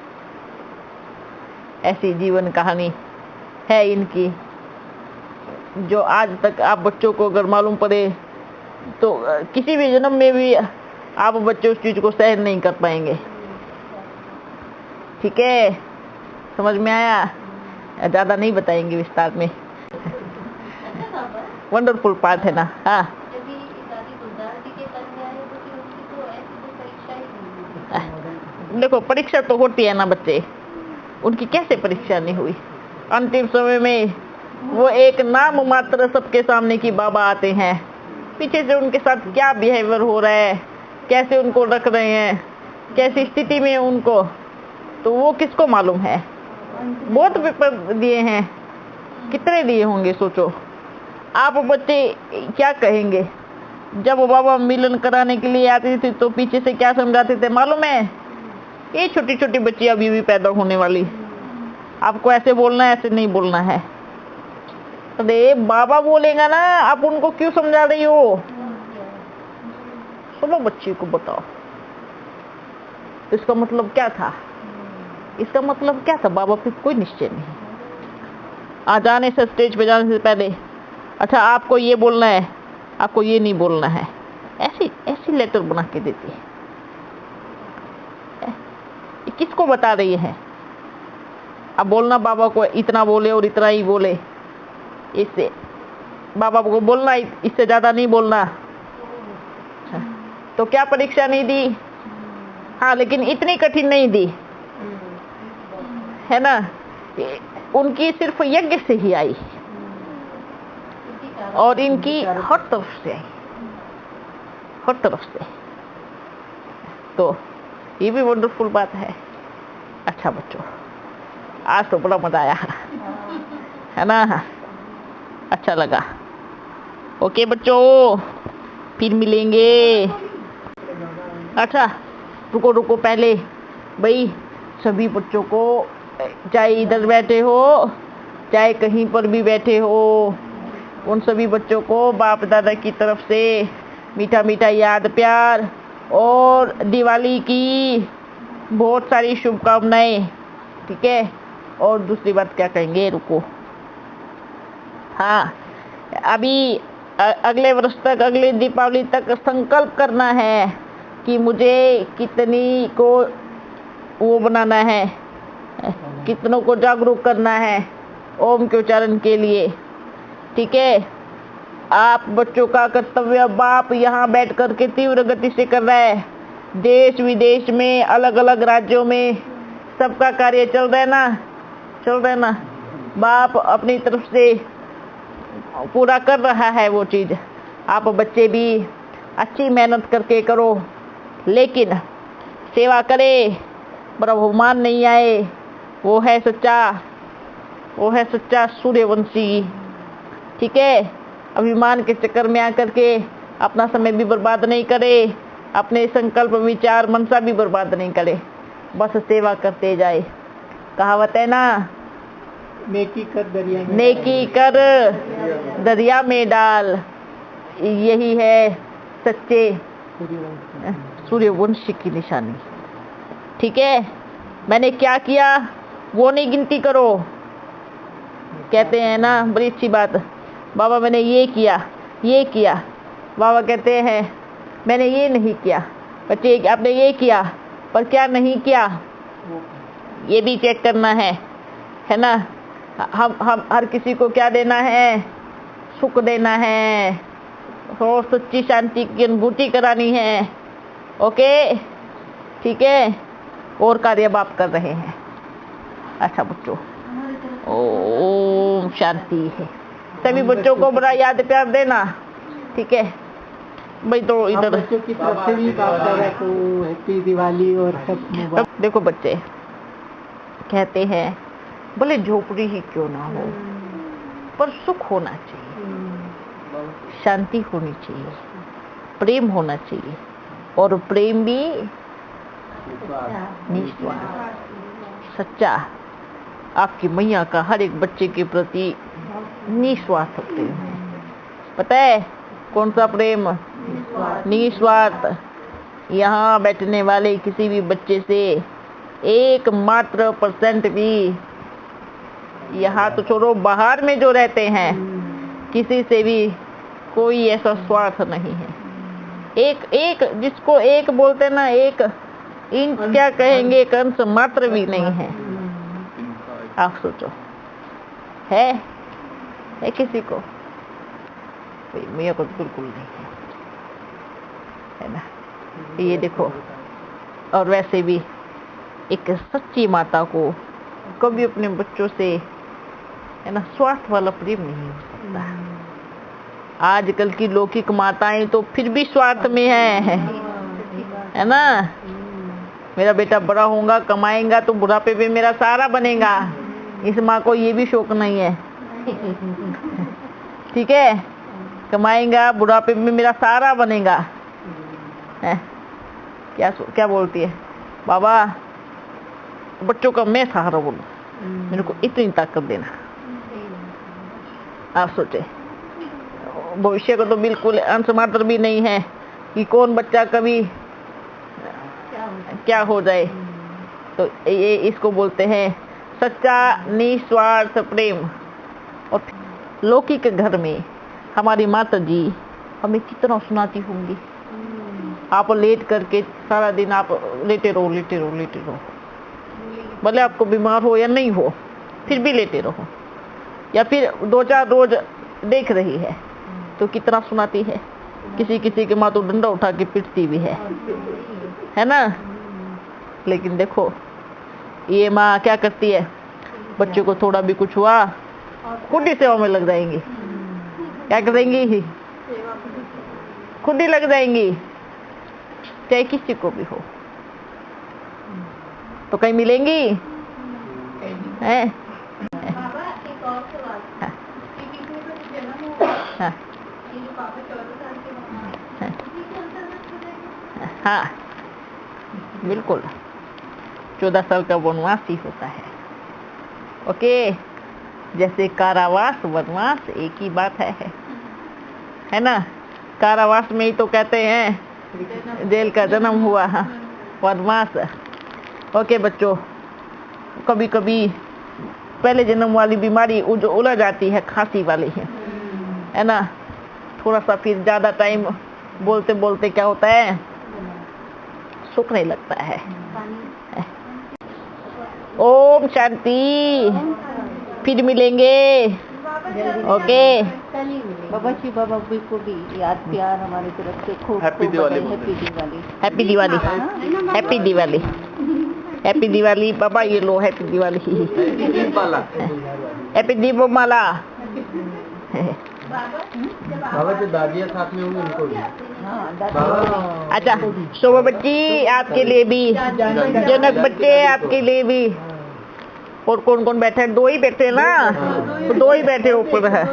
ऐसी जीवन कहानी है इनकी, जो आज तक आप बच्चों को अगर मालूम पड़े तो किसी भी जन्म में भी आप बच्चे उस चीज को सहन नहीं कर पाएंगे, ठीक है। समझ में आया, ज्यादा नहीं बताएंगे विस्तार में। वंडरफुल पार्ट है ना। हाँ, देखो परीक्षा तो होती है ना बच्चे, उनकी कैसे परीक्षा नहीं हुई। अंतिम समय में वो एक नाम मात्र सबके सामने की बाबा आते हैं, पीछे से उनके साथ क्या बिहेवियर हो रहा है, कैसे उनको रख रहे हैं, कैसी स्थिति में उनको, तो वो किसको मालूम है। बहुत पेपर दिए हैं, कितने दिए होंगे सोचो। आप बच्चे क्या कहेंगे, जब बाबा मिलन कराने के लिए आती थी तो पीछे से क्या समझाते थे मालूम है, ये छोटी छोटी बच्ची अभी भी पैदा होने वाली, आपको ऐसे बोलना है, ऐसे नहीं बोलना है। अरे बाबा बोलेगा ना, आप उनको क्यों समझा रही हो। सुनो बच्ची को बताओ, तो इसका मतलब क्या था? इसका मतलब क्या था? बाबा पे कोई निश्चय नहीं। आ जाने से, स्टेज पे जाने से पहले अच्छा आपको ये बोलना है, आपको ये नहीं बोलना है, ऐसी ऐसी लेटर बना के देती है। ये किसको बता रही है? अब बोलना बाबा को इतना बोले और इतना ही बोले, इससे बाबा को बोलना, इससे ज्यादा नहीं बोलना। तो क्या परीक्षा नहीं दी? हाँ, लेकिन इतनी कठिन नहीं दी, है ना? उनकी सिर्फ यज्ञ से ही आई और इनकी हर तरफ से आई, हर तरफ से। तो ये भी वंडरफुल बात है। अच्छा बच्चों, आज तो बड़ा मजा आया, है ना? अच्छा लगा। ओके बच्चों, फिर मिलेंगे। अच्छा रुको रुको, पहले भाई सभी बच्चों को, चाहे इधर बैठे हो चाहे कहीं पर भी बैठे हो, उन सभी बच्चों को बाप दादा की तरफ से मीठा मीठा याद प्यार और दिवाली की बहुत सारी शुभकामनाएं। ठीक है? और दूसरी बात क्या कहेंगे? रुको, हाँ, अभी अगले वर्ष तक, अगले दीपावली तक संकल्प करना है कि मुझे कितनी को वो बनाना है, कितनों को जागरूक करना है ओम के उच्चारण के लिए। ठीक है? आप बच्चों का कर्तव्य बाप यहाँ बैठ कर के तीव्र गति से कर रहा है। देश विदेश में, अलग अलग राज्यों में सबका कार्य चल रहा है ना, चल रहा है ना। बाप अपनी तरफ से पूरा कर रहा है वो चीज। आप बच्चे भी अच्छी मेहनत करके करो, लेकिन सेवा करे, ब्रह्ममान नहीं आए। वो है सच्चा, वो है सच्चा सूर्यवंशी। ठीक है? अभिमान के चक्कर में आकर के अपना समय भी बर्बाद नहीं करे, अपने संकल्प विचार मनसा भी बर्बाद नहीं करे, बस सेवा करते जाए। कहावत है ना, नेकी कर दरिया में, नेकी कर दरिया में डाल। यही है सच्चे सूर्यवंशी की निशानी। ठीक है? मैंने क्या किया वो नहीं गिनती करो। कहते हैं ना, बड़ी अच्छी बात, बाबा मैंने ये किया, ये किया। बाबा कहते हैं मैंने ये नहीं किया। बच्चे आपने ये किया, पर क्या नहीं किया ये भी चेक करना है ना? हम हर किसी को क्या देना है? सुख देना है और सच्ची शांति की अनुभूति करानी है। ओके? ठीक है? और कार्य बाप कर रहे हैं। अच्छा बच्चों, ओम शांति है। सभी बच्चों को बड़ा याद प्यार देना। ठीक है भाई? तो इधर बच्चों की तरफ से भी बाप दादा को हैप्पी दिवाली और सब मुबारक। देखो बच्चे कहते हैं भले झोपड़ी ही क्यों ना हो, पर सुख होना चाहिए, शांति होनी चाहिए, प्रेम होना चाहिए, और प्रेम भी निस्वार्थ, सच्चा। आपकी मैया का हर एक बच्चे के प्रति निस्वार्थ प्रेम है। पता है कौन सा प्रेम? निस्वार्थ। यहाँ बैठने वाले किसी भी बच्चे से 1% भी, यहाँ तो छोड़ो बाहर में जो रहते हैं, किसी से भी कोई ऐसा स्वार्थ नहीं है। एक जिसको एक बोलते ना, एक इंच क्या कहेंगे, एक अंश मात्र भी नहीं है। आप सोचो, है किसी को? मेरे को बिल्कुल नहीं है ना? ये देखो, और वैसे भी एक सच्ची माता को कभी अपने बच्चों से, है ना, स्वार्थ वाला प्रेम नहीं हो सकता। आजकल की लौकिक माताएं तो फिर भी स्वार्थ में है ना? मेरा बेटा बड़ा होगा, कमाएगा तो बुढ़ापे पे मेरा सहारा बनेगा। इस माँ को ये भी शौक नहीं है। ठीक है? कमाएगा, बुढ़ापे में मेरा सहारा बनेगा। क्या बोलती है? बाबा बच्चों का मैं सहारा बोलूं, मेरे को इतनी ताकत देना। आप सोचे, भविष्य को तो बिल्कुल अंश मात्र भी नहीं है कि कौन बच्चा कभी क्या हो जाए। तो ये इसको बोलते हैं सच्चा निस्वार्थ प्रेम। और लौकिक घर में हमारी माता जी हमें कितना सुनाती होंगी। आप लेट करके सारा दिन आप लेटे रहो लेटे रहो लेटे रहो, भले आपको बीमार हो या नहीं हो फिर भी लेटे रहो, या फिर 2-4 रोज देख रही है तो कितना सुनाती है। किसी किसी के माँ तो डंडा उठा के पिटती भी है ना। लेकिन देखो ये माँ क्या करती है, बच्चे को थोड़ा भी कुछ हुआ खुद ही सेवा में लग जाएंगी। क्या करेंगी, खुद ही लग जाएंगी, चाहे किसी को भी हो। तो कहीं मिलेंगी हैं? बाबा एक और सवाल, हाँ। कि किसी का जन्म हुआ, हाँ ये जो पापा 14 साल के बाद हाँ। किसी के अंतर्गत हो जाएगा? हाँ बिल्कुल, 14 साल का वनवास ही होता है। ओके, जैसे कारावास वनवास एक ही बात है ना। कारावास में ही तो कहते हैं जेल का जन्म हुआ। हाँ, वनवास। ओके बच्चों, कभी कभी पहले जन्म वाली बीमारी उलझ जाती है, खांसी वाली है ना। थोड़ा सा फिर ज्यादा टाइम बोलते बोलते क्या होता है, सूखने लगता है। ओम शांति, फिर मिलेंगे। ओके बाबा जी, बाबा को भी याद प्यार हमारी तरफ से खूब happy Diwali. Happy Diwali. Happy Diwali, happy Diwali, happy Diwali. बाबा ये लो हैप्पी दिवाली, दीपमाला। हैप्पी दीपमाला। बाबा जो दादियाँ साथ में होंगी उनको भी। हाँ, बाबा अच्छा शोभा बच्ची आपके लिए भी, जनक बच्चे आपके लिए भी। और कौन कौन बैठे हैं? 2 ही बैठे हैं ना, तो 2 ही बैठे ऊपर है।